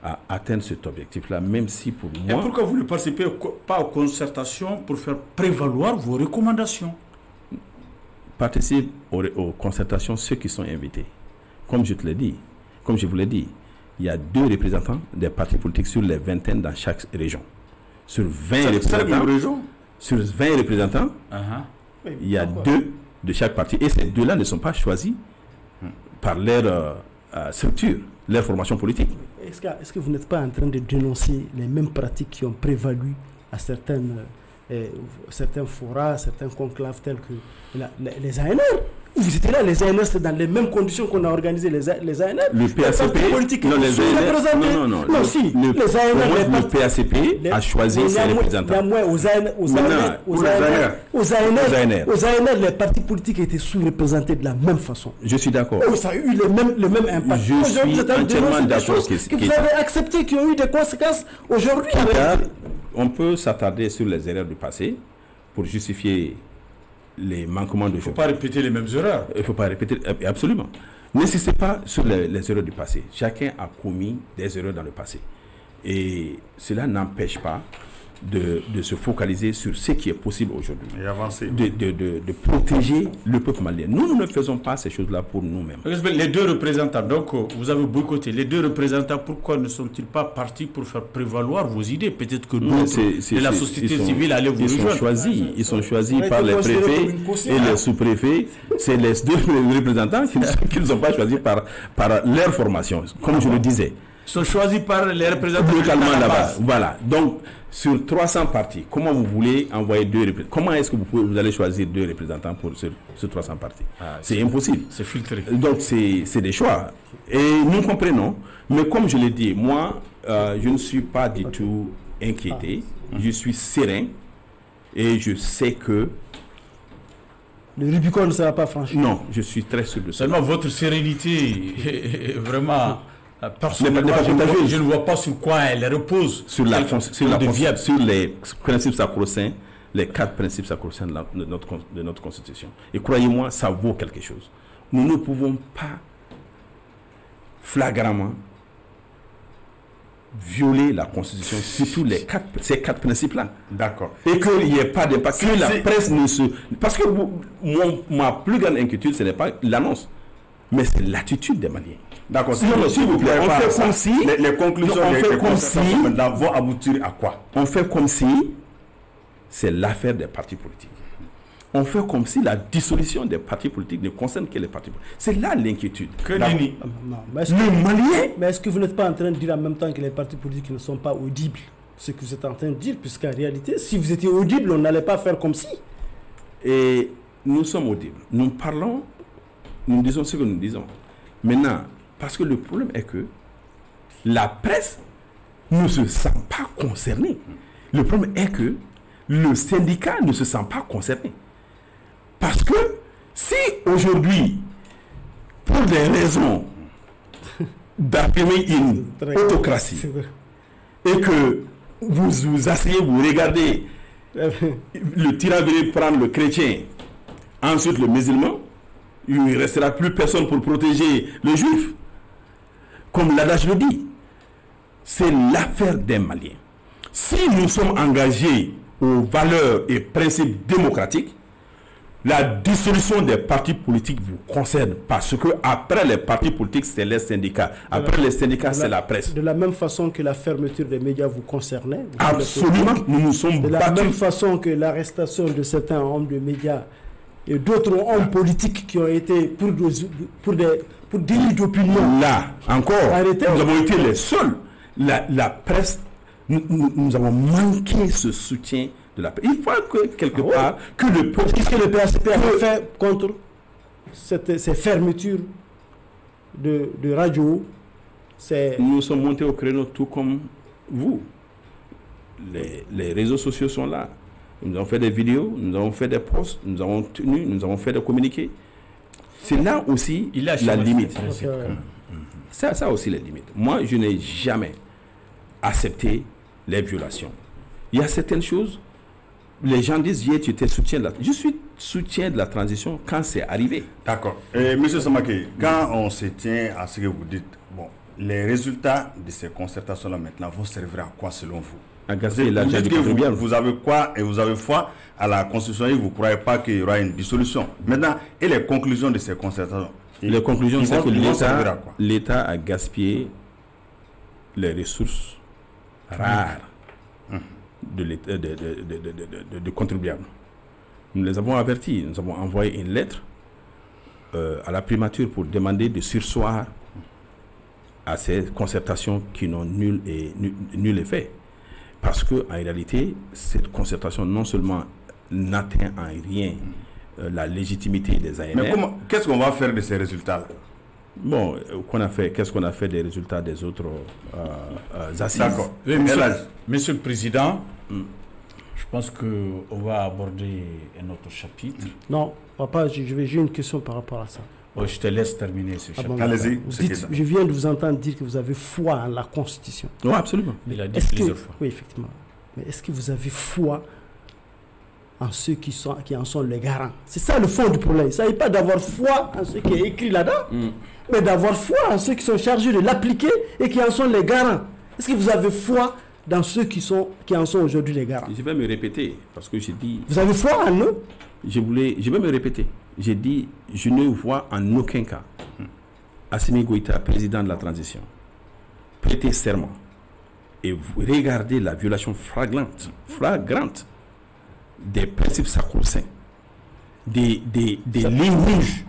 à atteindre cet objectif-là, même si pour moi... Et pourquoi vous ne participez pas aux concertations pour faire prévaloir vos recommandations? Participent aux concertations ceux qui sont invités. Comme je vous l'ai dit, il y a 2 représentants des partis politiques sur les vingtaines dans chaque région. Sur 20 représentants, il y a 2 de chaque parti. Et ces 2-là ne sont pas choisis par leur structure, leur formation politique. Est-ce que vous n'êtes pas en train de dénoncer les mêmes pratiques qui ont prévalu à certains forats, certains conclaves tels que les ANR? Vous étiez là, les ANR, c'est dans les mêmes conditions qu'on a organisé les ANR. Le PACP, non, les ANR, non, les ANR, le PACP a choisi ses représentants. Aux ANR, les partis politiques étaient sous-représentés de la même façon. Je suis d'accord. Ça a eu le même impact. Je suis entièrement d'accord. Que vous avez accepté, qui ont eu des conséquences aujourd'hui. On peut s'attarder sur les erreurs du passé pour justifier les manquements de Il ne faut pas répéter les mêmes erreurs. Il ne faut pas répéter, absolument. N'insistez pas sur les erreurs du passé. Chacun a commis des erreurs dans le passé. Et cela n'empêche pas de se focaliser sur ce qui est possible aujourd'hui. Et avancer. De protéger le peuple malien. Nous ne faisons pas ces choses-là pour nous-mêmes. Les deux représentants, donc vous avez boycotté. Les deux représentants, pourquoi ne sont-ils pas partis pour faire prévaloir vos idées? Peut-être que d'autres de la société civile allaient vous rejoindre. Ils sont choisis par les préfets et les sous-préfets. C'est les deux représentants qui ne sont pas choisis par leur formation, comme je le disais. Ils sont choisis par les représentants localement là-bas. Voilà. Donc, sur 300 partis, comment vous voulez envoyer 2 représentants? Comment est-ce que vous allez choisir 2 représentants pour ce 300 partis? C'est impossible. C'est filtré. Donc, c'est des choix. Et nous comprenons. Mais comme je l'ai dit, moi, je ne suis pas du tout inquiété. Je suis serein. Et je sais que... Le Rubicon ne sera pas franchi. Non, je suis très sûr de ça. Seulement, votre sérénité est vraiment... Personnellement, je ne vois pas sur quoi elle repose. Sur les principes sacro-saints, les 4 principes sacro-saints de notre Constitution. Et croyez-moi, ça vaut quelque chose. Nous ne pouvons pas flagramment violer la Constitution, surtout ces 4 principes-là. D'accord. Et qu'il n'y ait pas d'impact. Que la presse ne se... Parce que ma plus grande inquiétude, ce n'est pas l'annonce, mais c'est l'attitude des Maliens. D'accord. S'il vous plaît, on fait comme si les conclusions vont aboutir à quoi? On fait comme si c'est l'affaire des partis politiques. On fait comme si la dissolution des partis politiques ne concerne que les partis politiques. C'est là l'inquiétude. Le Malien. Mais est-ce que vous n'êtes pas en train de dire en même temps que les partis politiques ne sont pas audibles? Ce que vous êtes en train de dire, puisqu'en réalité, si vous étiez audible, on n'allait pas faire comme si. Et nous sommes audibles. Nous parlons, nous disons ce que nous disons. Maintenant, parce que le problème est que la presse ne se sent pas concernée. Le problème est que le syndicat ne se sent pas concerné. Parce que si aujourd'hui, pour des raisons d'affirmer une autocratie, et que vous vous asseyez, vous regardez le tyran venir prendre le chrétien, ensuite le musulman, il ne restera plus personne pour protéger le juif. Comme l'adage le dit, c'est l'affaire des Maliens. Si nous sommes engagés aux valeurs et principes démocratiques, la dissolution des partis politiques vous concerne parce que après les partis politiques, c'est les syndicats. Après les syndicats, c'est la presse. De la même façon que la fermeture des médias vous concernait. Absolument, nous nous sommes battus. De la même façon que l'arrestation de certains hommes de médias et d'autres hommes politiques qui ont été pour délit d'opinion. Là, encore, nous avons été les seuls. La presse, nous avons manqué ce soutien de la presse. Il faut que, quelque part, que le peuple... Qu'est-ce que le PACP a fait contre ces fermetures de radio? Nous sommes montés au créneau tout comme vous. Les réseaux sociaux sont là. Nous avons fait des vidéos, nous avons fait des posts, nous avons tenu, nous avons fait des communiqués. C'est là aussi la limite. Ça aussi la limite. Moi, je n'ai jamais accepté les violations. Il y a certaines choses, les gens disent, tu étais soutien. Je suis soutien de la transition quand c'est arrivé. D'accord. Monsieur Samake, quand on se tient à ce que vous dites, bon, les résultats de ces concertations-là maintenant vont servir à quoi selon vous? Vous avez quoi et vous avez foi à la Constitution et vous ne croyez pas qu'il y aura une dissolution. Maintenant, et les conclusions de ces concertations? Les conclusions, c'est que l'État a gaspillé les ressources rares de contribuables. Nous les avons avertis, nous avons envoyé une lettre à la primature pour demander de surseoir à ces concertations qui n'ont nul effet. Parce qu'en réalité, cette concertation non seulement n'atteint en rien la légitimité des ANR. Mais qu'est-ce qu'on va faire de ces résultats-là? Bon, qu'est-ce qu'on a fait des résultats des autres assises? D'accord. Oui, Monsieur le Président, je pense qu'on va aborder un autre chapitre. Non, papa, j'ai une question par rapport à ça. Oh, je te laisse terminer ce chapitre. Bon, allez-y. Je viens de vous entendre dire que vous avez foi en la Constitution. Oui, absolument. Il a dit plusieurs fois. Oui, effectivement. Mais est-ce que vous avez foi en ceux qui en sont les garants. C'est ça le fond du problème. Il ne s'agit pas d'avoir foi en ce qui est écrit là-dedans, mais d'avoir foi en ceux qui sont chargés de l'appliquer et qui en sont les garants. Est-ce que vous avez foi dans ceux qui en sont aujourd'hui les garants? Je vais me répéter, parce que j'ai dit... Vous avez foi en eux? Je vais me répéter. J'ai dit, je ne vois en aucun cas Assimi Goïta, président de la transition, prêter serment et regarder la violation flagrante des principes sacro-saints, des lignes rouges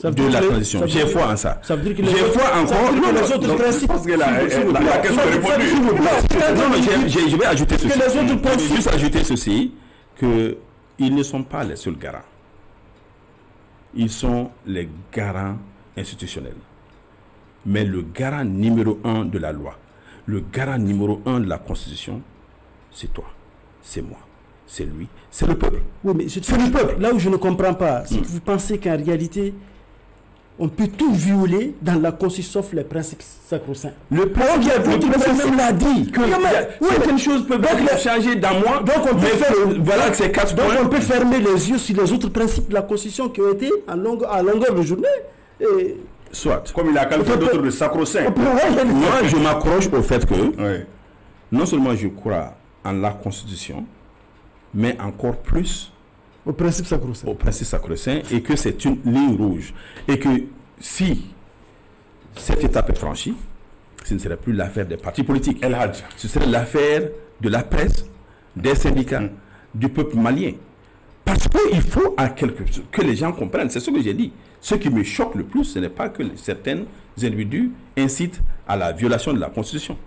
de la transition. J'ai foi en ça. Ça veut dire que j'ai foi encore. Les autres principes. Parce que la question est répondue. Non, je vais ajouter ceci. Je vais juste ajouter ceci, qu'ils ne sont pas les seuls garants. Ils sont les garants institutionnels. Mais le garant numéro 1 de la loi, le garant numéro 1 de la Constitution, c'est toi, c'est moi, c'est lui, c'est le peuple. Oui, mais c'est le peuple. Là où je ne comprends pas, c'est que vous pensez qu'en réalité, on peut tout violer dans la Constitution sauf les principes sacro-saints. Le peuple l'a dit que certaines choses peuvent être changées dans moi. Donc on peut voilà que c'est 4 points. Donc on peut fermer les yeux sur les autres principes de la Constitution qui ont été à longueur de journée. Et soit. Comme il a qualifié d'autres de sacro-saint. Moi, je m'accroche au fait que non seulement je crois en la Constitution, mais encore plus au principe sacro-saint. Au principe sacro-saint, et que c'est une ligne rouge. Et que si cette étape est franchie, ce ne serait plus l'affaire des partis politiques. Ce serait l'affaire de la presse, des syndicats, du peuple malien. Parce qu'il faut que les gens comprennent, c'est ce que j'ai dit. Ce qui me choque le plus, ce n'est pas que certains individus incitent à la violation de la Constitution.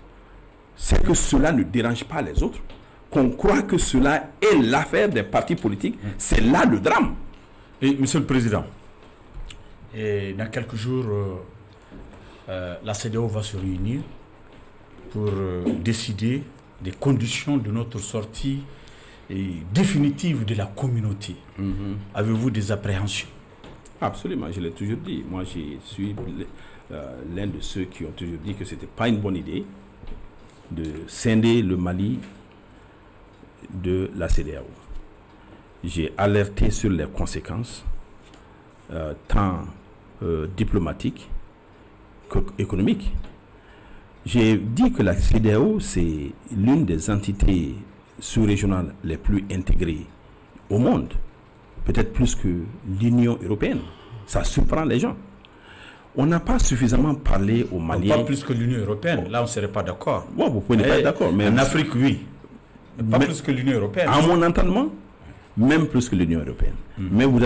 C'est que cela ne dérange pas les autres. Qu'on croit que cela est l'affaire des partis politiques, c'est là le drame. Et Monsieur le Président, dans quelques jours, la CEDEAO va se réunir pour décider des conditions de notre sortie définitive de la communauté. Avez-vous des appréhensions? Absolument, je l'ai toujours dit. Moi, je suis l'un de ceux qui ont toujours dit que ce n'était pas une bonne idée de scinder le Mali de la CEDEAO. J'ai alerté sur les conséquences tant diplomatiques qu'économiques. J'ai dit que la CEDEAO, c'est l'une des entités sous-régionales les plus intégrées au monde, peut-être plus que l'Union européenne. Ça surprend les gens. On n'a pas suffisamment parlé aux Maliens. Pas plus que l'Union européenne, là on ne serait pas d'accord. Bon, vous pouvez ne pas être d'accord. Mais en Afrique, oui. Pas plus que l'Union européenne. À mon entendement, même plus que l'Union européenne. Mais vous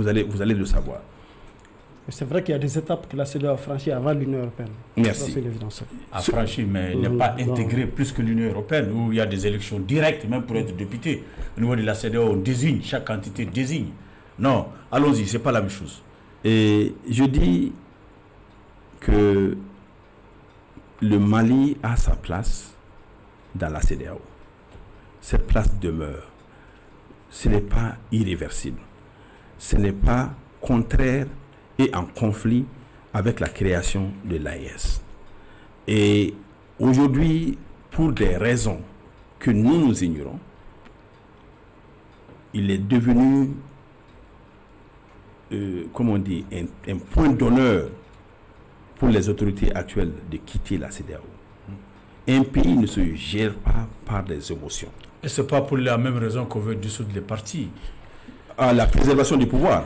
allez le savoir. C'est vrai qu'il y a des étapes que la CEDEAO a franchies avant l'Union européenne. Merci. A franchi, mais n'est pas intégré plus que l'Union européenne, où il y a des élections directes, même pour être député. Au niveau de la CEDEAO, on désigne, chaque entité désigne. Non, allons-y, ce n'est pas la même chose. Et je dis que le Mali a sa place dans la CEDEAO. Cette place demeure. Ce n'est pas irréversible. Ce n'est pas contraire et en conflit avec la création de l'AES. Et aujourd'hui, pour des raisons que nous ignorons, il est devenu, comme on dit, un point d'honneur pour les autorités actuelles de quitter la CEDEAO. Un pays ne se gère pas par des émotions. Et ce n'est pas pour la même raison qu'on veut dissoudre les partis. À la préservation du pouvoir.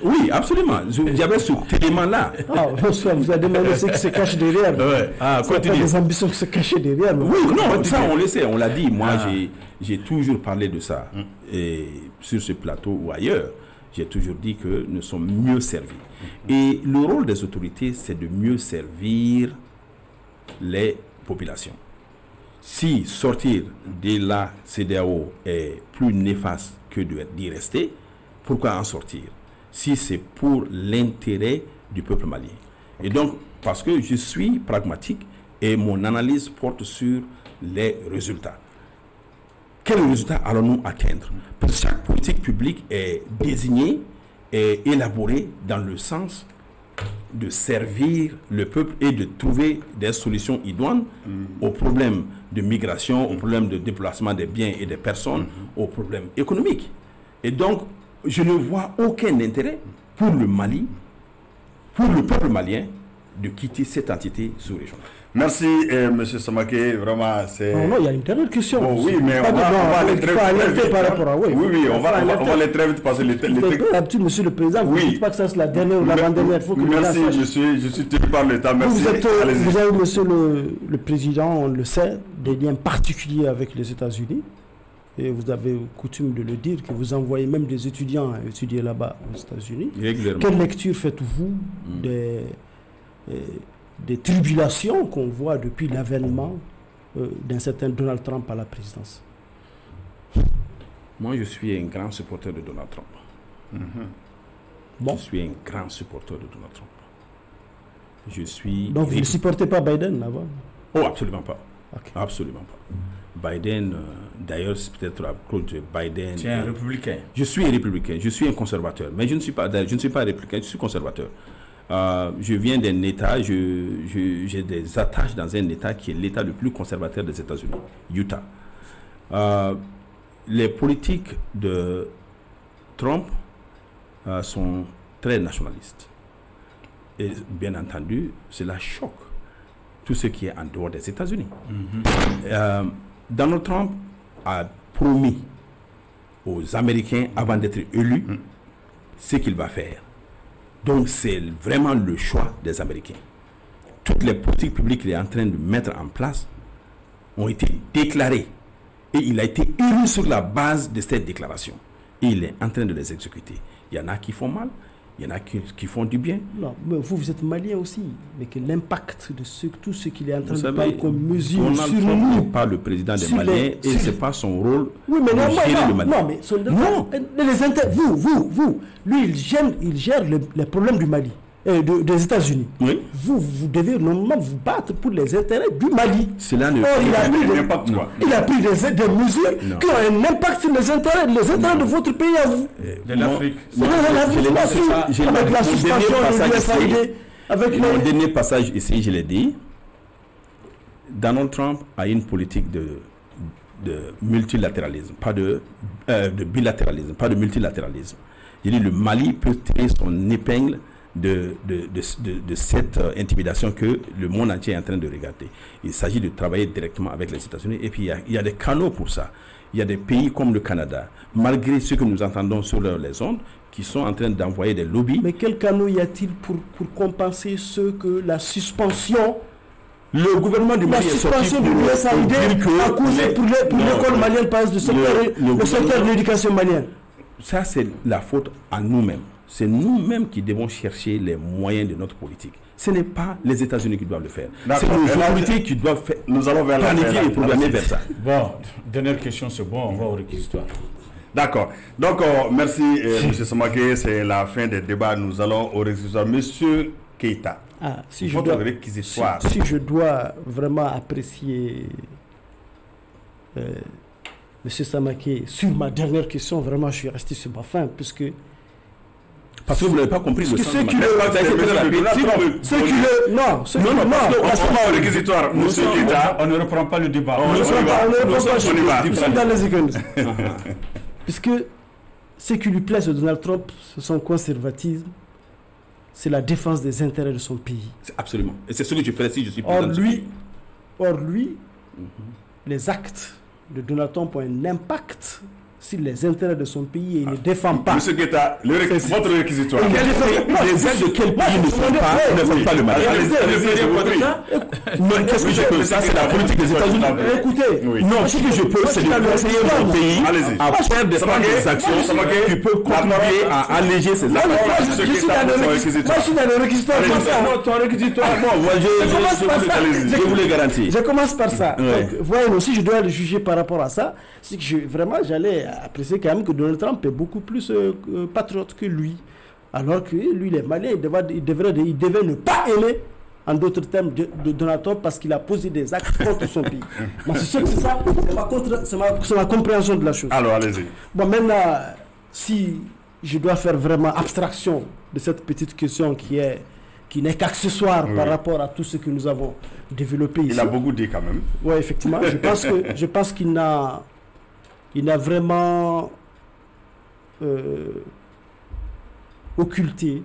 Oui, absolument. J'avais ce élément-là. Vous avez demandé ce qui se cache derrière. Quoi tu dis? Des ambitions qui se cachent derrière. Oui, non, ça on le sait, on l'a dit. Moi, j'ai toujours parlé de ça. Et sur ce plateau ou ailleurs, j'ai toujours dit que nous sommes mieux servis. Et le rôle des autorités, c'est de mieux servir les populations. Si sortir de la CEDEAO est plus néfaste que d'y rester, pourquoi en sortir? Si c'est pour l'intérêt du peuple malien. Et donc, parce que je suis pragmatique et mon analyse porte sur les résultats. Quels résultats allons-nous atteindre? Parce que chaque politique publique est désignée et élaborée dans le sens de servir le peuple et de trouver des solutions idoines aux problèmes de migration, aux problèmes de déplacement des biens et des personnes, aux problèmes économiques. Et donc, je ne vois aucun intérêt pour le Mali, pour le peuple malien, de quitter cette entité sous-régionale. Merci, M. Samaké. Vraiment, c'est... Non, il y a une dernière question. Bon, oui, mais on va aller très vite. Par rapport à... Oui, on va aller très vite parce que L'habitude, Monsieur le Président, vous ne dites pas que ça c'est la dernière ou l'avant-dernière fois que merci, je suis tenu par le temps. Merci. Vous avez, Monsieur le Président, on le sait, des liens particuliers avec les États-Unis. Et vous avez coutume de le dire, que vous envoyez même des étudiants à étudier là-bas aux États-Unis. Quelle lecture faites-vous des tribulations qu'on voit depuis l'avènement d'un certain Donald Trump à la présidence? Moi, je suis un grand supporter de Donald Trump. Bon. Je suis un grand supporter de Donald Trump. Je suis... Donc, vous ne supportez pas Biden là-bas? Oh, absolument pas. Okay. Absolument pas. Biden, d'ailleurs, c'est peut-être à cause de Biden... Tu es un républicain. Je suis un républicain, je suis un conservateur. Mais je ne suis pas républicain, je suis conservateur. Je viens d'un État, j'ai des attaches dans un État qui est l'État le plus conservateur des États-Unis, Utah. Les politiques de Trump sont très nationalistes. Et bien entendu, cela choque tout ce qui est en dehors des États-Unis. Donald Trump a promis aux Américains, avant d'être élu, ce qu'il va faire. Donc c'est vraiment le choix des Américains. Toutes les politiques publiques qu'il est en train de mettre en place ont été déclarées. Et il a été élu sur la base de cette déclaration. Et il est en train de les exécuter. Il y en a qui font mal, il y en a qui font du bien. Non, mais vous êtes malien aussi. Mais que l'impact de tout ce qu'il est en train de faire comme mesure Donald sur Trump nous... n'est pas le président des Maliens et ce n'est pas son rôle de gérer le Mali. Non, mais vous, lui, il gère les problèmes du Mali, des États-Unis. Oui. Vous devez normalement vous battre pour les intérêts du Mali. Cela ne il a pris des mesures qui ont un impact sur les intérêts de votre pays à vous. De l'Afrique. Avec la suspension de l'USAID. Mon dernier passage ici, je l'ai dit, Donald Trump a une politique de multilatéralisme, pas de bilatéralisme, pas de multilatéralisme. Il dit le Mali peut tirer son épingle de cette intimidation que le monde entier est en train de regarder. Il s'agit de travailler directement avec les États-Unis et puis il y a des canaux pour ça. Il y a des pays comme le Canada, malgré ce que nous entendons sur les ondes, qui sont en train d'envoyer des lobbies. Mais quel canaux y a-t-il pour compenser ce que la suspension... Le gouvernement du Mali est sorti pour dire a causé pour l'école malienne, par exemple, le secteur de l'éducation malienne. Ça, c'est la faute à nous-mêmes. C'est nous-mêmes qui devons chercher les moyens de notre politique. Ce n'est pas les États-Unis qui doivent le faire. C'est nos autorités qui doivent faire. Nous allons vers planifier et programmer vers ça. Bon, dernière question, c'est bon, on va au réquisitoire. D'accord. Donc, merci, M. Samaké. C'est la fin des débats. Nous allons au réquisitoire. Monsieur Keïta, votre réquisitoire. Si je dois vraiment apprécier M. Samaké sur ma dernière question, vraiment, je suis resté sur ma faim, puisque... Parce que vous n'avez pas compris le sens de ma question. Non, on va au réquisitoire. Monsieur Keïta, on ne reprend pas le débat. On y va. Nous sommes dans les secondes. Puisque ce qui lui plaît sur Donald Trump, c'est son conservatisme, c'est la défense des intérêts de son pays. Absolument. Et c'est ce que je ferai si je suis président. Or lui, les actes de Donald Trump ont un impact sur les intérêts de son pays et il ne défend pas. Monsieur Keïta, votre réquisitoire. Les aides de quel pays ne font pas le Mali? Qu'est-ce que je peux? Ça, c'est la politique des États-Unis. Écoutez, non, ce que je peux, c'est de conseiller mon pays à faire des actions qui peuvent contribuer à alléger ses actes. Moi, je suis dans le réquisitoire. Ton réquisitoire, je vous le garantis. Je commence par ça. Voyez, aussi, je dois le juger par rapport à ça. C'est que vraiment, j'allais apprécier quand même que Donald Trump est beaucoup plus patriote que lui. Alors que lui, les Maliens, il devait ne pas aimer, en d'autres termes, de Donald Trump parce qu'il a posé des actes contre son pays. Moi, c'est sûr que c'est ça, c'est ma compréhension de la chose. Alors, allez-y. Bon, maintenant, si je dois faire vraiment abstraction de cette petite question qui est qui n'est qu'accessoire par rapport à tout ce que nous avons développé ici. Il a beaucoup dit quand même. Oui, effectivement. Je pense qu'il n'a vraiment occulté.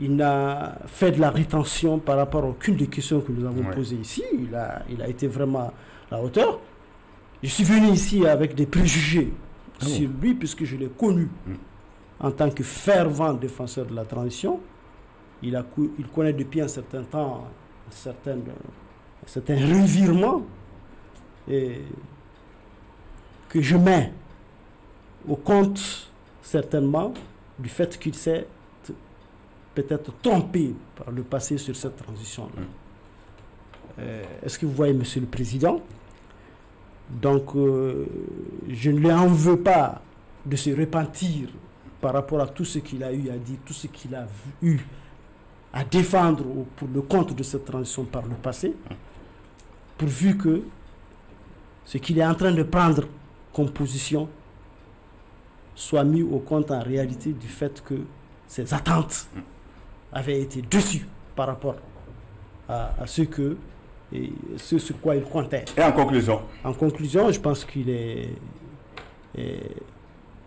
Il n'a fait de la rétention par rapport à aucune des questions que nous avons posées ici. Il a été vraiment à la hauteur. Je suis venu ici avec des préjugés sur lui, puisque je l'ai connu en tant que fervent défenseur de la transition. Il connaît depuis un certain temps un certain revirement que je mets au compte certainement du fait qu'il s'est peut-être trompé par le passé sur cette transition-là. Est-ce que vous voyez, Monsieur le Président? Donc, je ne lui en veux pas de se repentir par rapport à tout ce qu'il a eu à dire, tout ce qu'il a eu à défendre pour le compte de cette transition par le passé, pourvu que ce qu'il est en train de prendre comme position soit mis au compte en réalité du fait que ses attentes avaient été déçues par rapport à ce sur quoi il comptait. Et en conclusion? En conclusion, je pense qu'il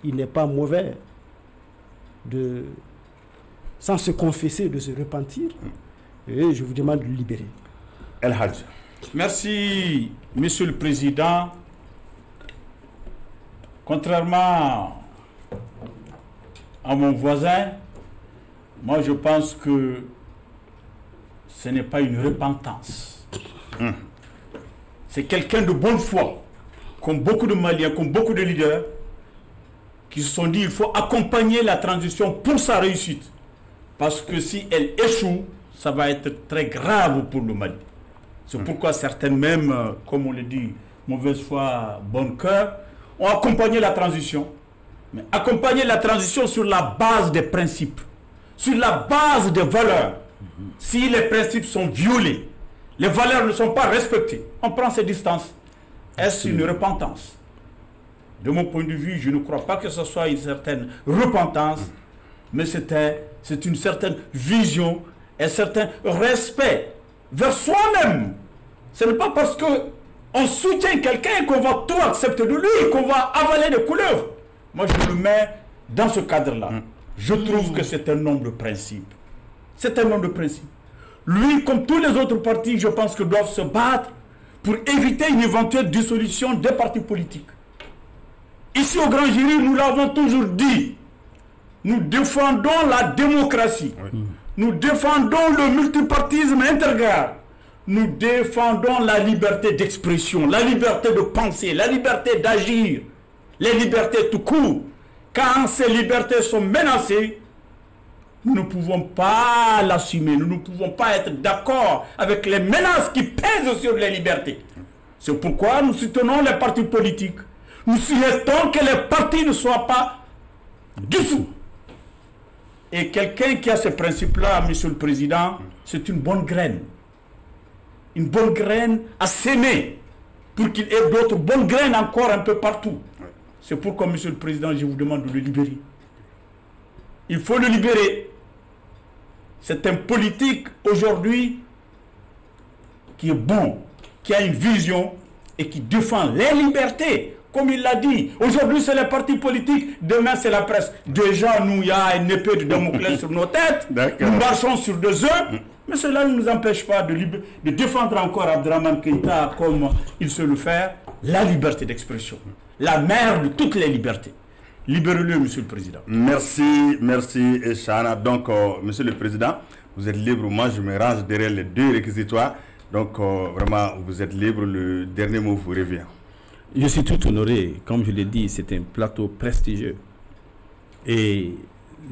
n'est pas mauvais sans se confesser, de se repentir. Et je vous demande de le libérer. El Hadj. Merci, Monsieur le Président. Contrairement à mon voisin, moi je pense que ce n'est pas une repentance. C'est quelqu'un de bonne foi, comme beaucoup de Maliens, comme beaucoup de leaders, qui se sont dit qu'il faut accompagner la transition pour sa réussite. Parce que si elle échoue, ça va être très grave pour le Mali. C'est pourquoi certaines même, comme on le dit, mauvaise foi, bon cœur, ont accompagné la transition. Mais accompagner la transition sur la base des principes, sur la base des valeurs. Si les principes sont violés, les valeurs ne sont pas respectées, on prend ses distances. Est-ce une repentance? De mon point de vue, je ne crois pas que ce soit une certaine repentance, mais c'est une certaine vision, un certain respect vers soi-même. Ce n'est pas parce qu'on soutient quelqu'un qu'on va tout accepter de lui, qu'on va avaler des couleuvres. Moi, je le mets dans ce cadre-là. Je trouve que c'est un homme de principe. C'est un homme de principe. Lui, comme tous les autres partis, je pense que doivent se battre pour éviter une éventuelle dissolution des partis politiques. Ici au Grand Jury, nous l'avons toujours dit. Nous défendons la démocratie. Nous défendons le multipartisme intégral. Nous défendons la liberté d'expression, la liberté de penser, la liberté d'agir, les libertés tout court. Quand ces libertés sont menacées, nous ne pouvons pas l'assumer. Nous ne pouvons pas être d'accord avec les menaces qui pèsent sur les libertés. C'est pourquoi nous soutenons les partis politiques. Nous souhaitons que les partis ne soient pas dissous. Et quelqu'un qui a ces principes-là, Monsieur le Président, c'est une bonne graine. Une bonne graine à s'aimer pour qu'il y ait d'autres bonnes graines encore un peu partout. C'est pourquoi, Monsieur le Président, je vous demande de le libérer. Il faut le libérer. C'est un politique aujourd'hui qui est bon, qui a une vision et qui défend les libertés. Comme il l'a dit, aujourd'hui c'est les partis politiques, demain c'est la presse. Déjà, nous, il y a une épée de Damoclès sur nos têtes, nous marchons sur 2 œufs, mais cela ne nous empêche pas de défendre encore Abdraman Keïta comme il sait le faire, la liberté d'expression, la mère de toutes les libertés. Libérez-le, Monsieur le Président. Merci, merci, Chana. Donc, Monsieur le Président, vous êtes libre. Moi, je me range derrière les 2 réquisitoires. Donc, vraiment, vous êtes libre. Le dernier mot vous revient. Je suis tout honoré. Comme je l'ai dit, c'est un plateau prestigieux. Et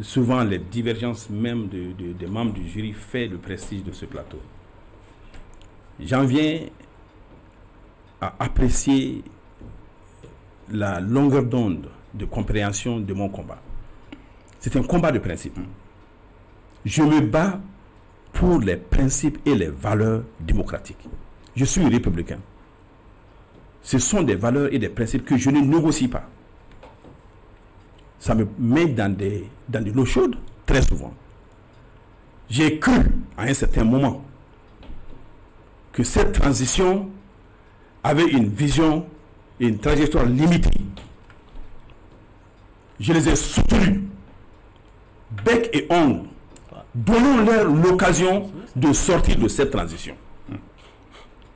souvent, les divergences même des membres du jury fait le prestige de ce plateau. J'en viens à apprécier la longueur d'onde de compréhension de mon combat. C'est un combat de principe. Je me bats pour les principes et les valeurs démocratiques. Je suis républicain. Ce sont des valeurs et des principes que je ne négocie pas. Ça me met dans de l'eau chaude, très souvent. J'ai cru à un certain moment que cette transition avait une vision et une trajectoire limitée. Je les ai soutenus, bec et ongle. Donnons-leur l'occasion de sortir de cette transition.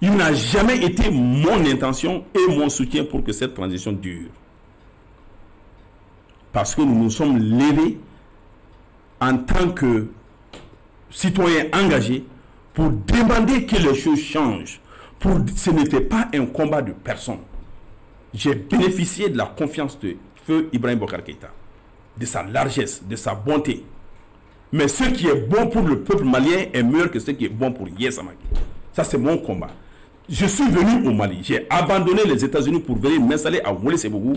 Il n'a jamais été mon intention et mon soutien pour que cette transition dure. Parce que nous nous sommes levés en tant que citoyens engagés pour demander que les choses changent. Ce n'était pas un combat de personne. J'ai bénéficié de la confiance de Feu Ibrahim Boubacar Keïta, de sa largesse, de sa bonté. Mais ce qui est bon pour le peuple malien est meilleur que ce qui est bon pour Yaya Samake. Ça, c'est mon combat. Je suis venu au Mali. J'ai abandonné les États-Unis pour venir m'installer à Ouéléssébougou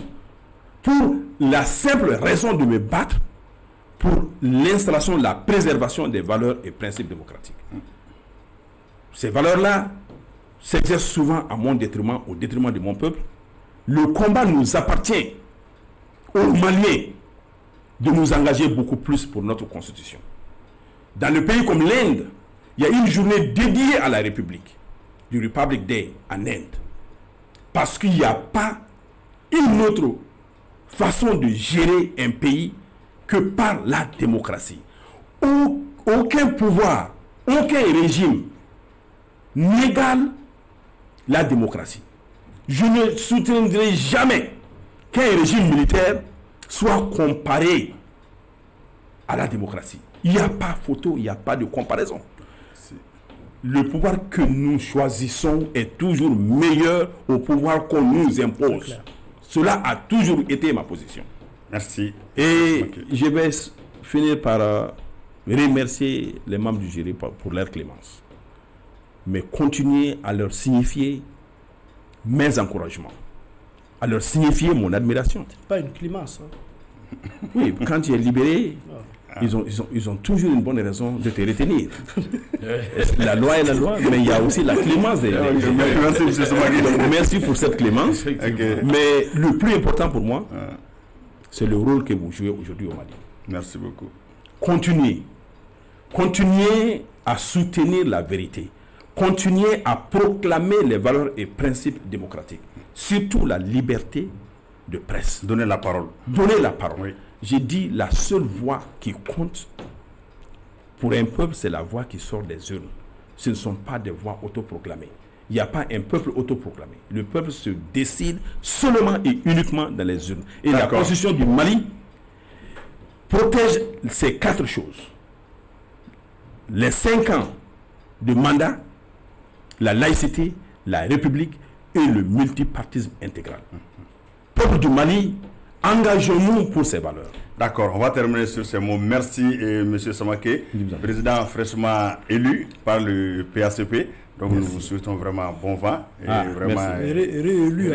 pour la simple raison de me battre pour l'installation, la préservation des valeurs et principes démocratiques. Ces valeurs-là s'exercent souvent à mon détriment, au détriment de mon peuple. Le combat nous appartient aux Maliens de nous engager beaucoup plus pour notre constitution. Dans le pays comme l'Inde, il y a une journée dédiée à la République, du Republic Day en Inde. Parce qu'il n'y a pas une autre façon de gérer un pays que par la démocratie. Aucun pouvoir, aucun régime n'égale la démocratie. Je ne soutiendrai jamais qu'un régime militaire soit comparé à la démocratie. Il n'y a pas photo, il n'y a pas de comparaison. Le pouvoir que nous choisissons est toujours meilleur au pouvoir qu'on nous impose. Cela a toujours été ma position. Merci. Et je vais finir par remercier les membres du jury pour leur clémence. Mais continuer à leur signifier mes encouragements, à leur signifier mon admiration. C'est pas une clémence. Oui, quand tu es libéré, ils ont toujours une bonne raison de te retenir. La loi est la loi, mais il y a aussi la clémence. Merci pour cette clémence. Mais le plus important pour moi, c'est le rôle que vous jouez aujourd'hui au Mali. Merci beaucoup. Continuez à soutenir la vérité. Continuez à proclamer les valeurs et principes démocratiques. Surtout la liberté de presse. Donnez la parole. Donnez la parole. Oui. J'ai dit la seule voix qui compte pour un peuple, c'est la voix qui sort des urnes. Ce ne sont pas des voix autoproclamées. Il n'y a pas un peuple autoproclamé. Le peuple se décide seulement et uniquement dans les urnes. Et la Constitution du Mali protège ces 4 choses. Les 5 ans de mandat, la laïcité, la république et le multipartisme intégral. Peuple du Mali, engageons-nous pour ces valeurs. D'accord, on va terminer sur ces mots. Merci, M. Samake, président fraîchement élu par le PACP. Donc nous vous souhaitons vraiment bon vent. Et vraiment réélu.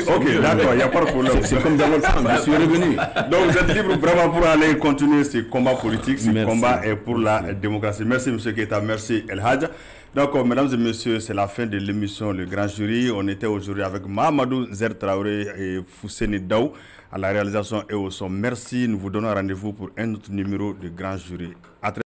Ok, d'accord, il n'y a pas de problème. C'est comme dans votre temps, je suis revenu. Donc vous êtes libre vraiment pour aller continuer ce combat politique, ce combat est pour la démocratie. Merci M. Keïta, merci El Hadj. Donc mesdames et messieurs, c'est la fin de l'émission Le Grand Jury. On était aujourd'hui avec Mahamadou Zer Traoré et Fousseni Daou à la réalisation et au son. Merci, nous vous donnons rendez-vous pour un autre numéro de Grand Jury.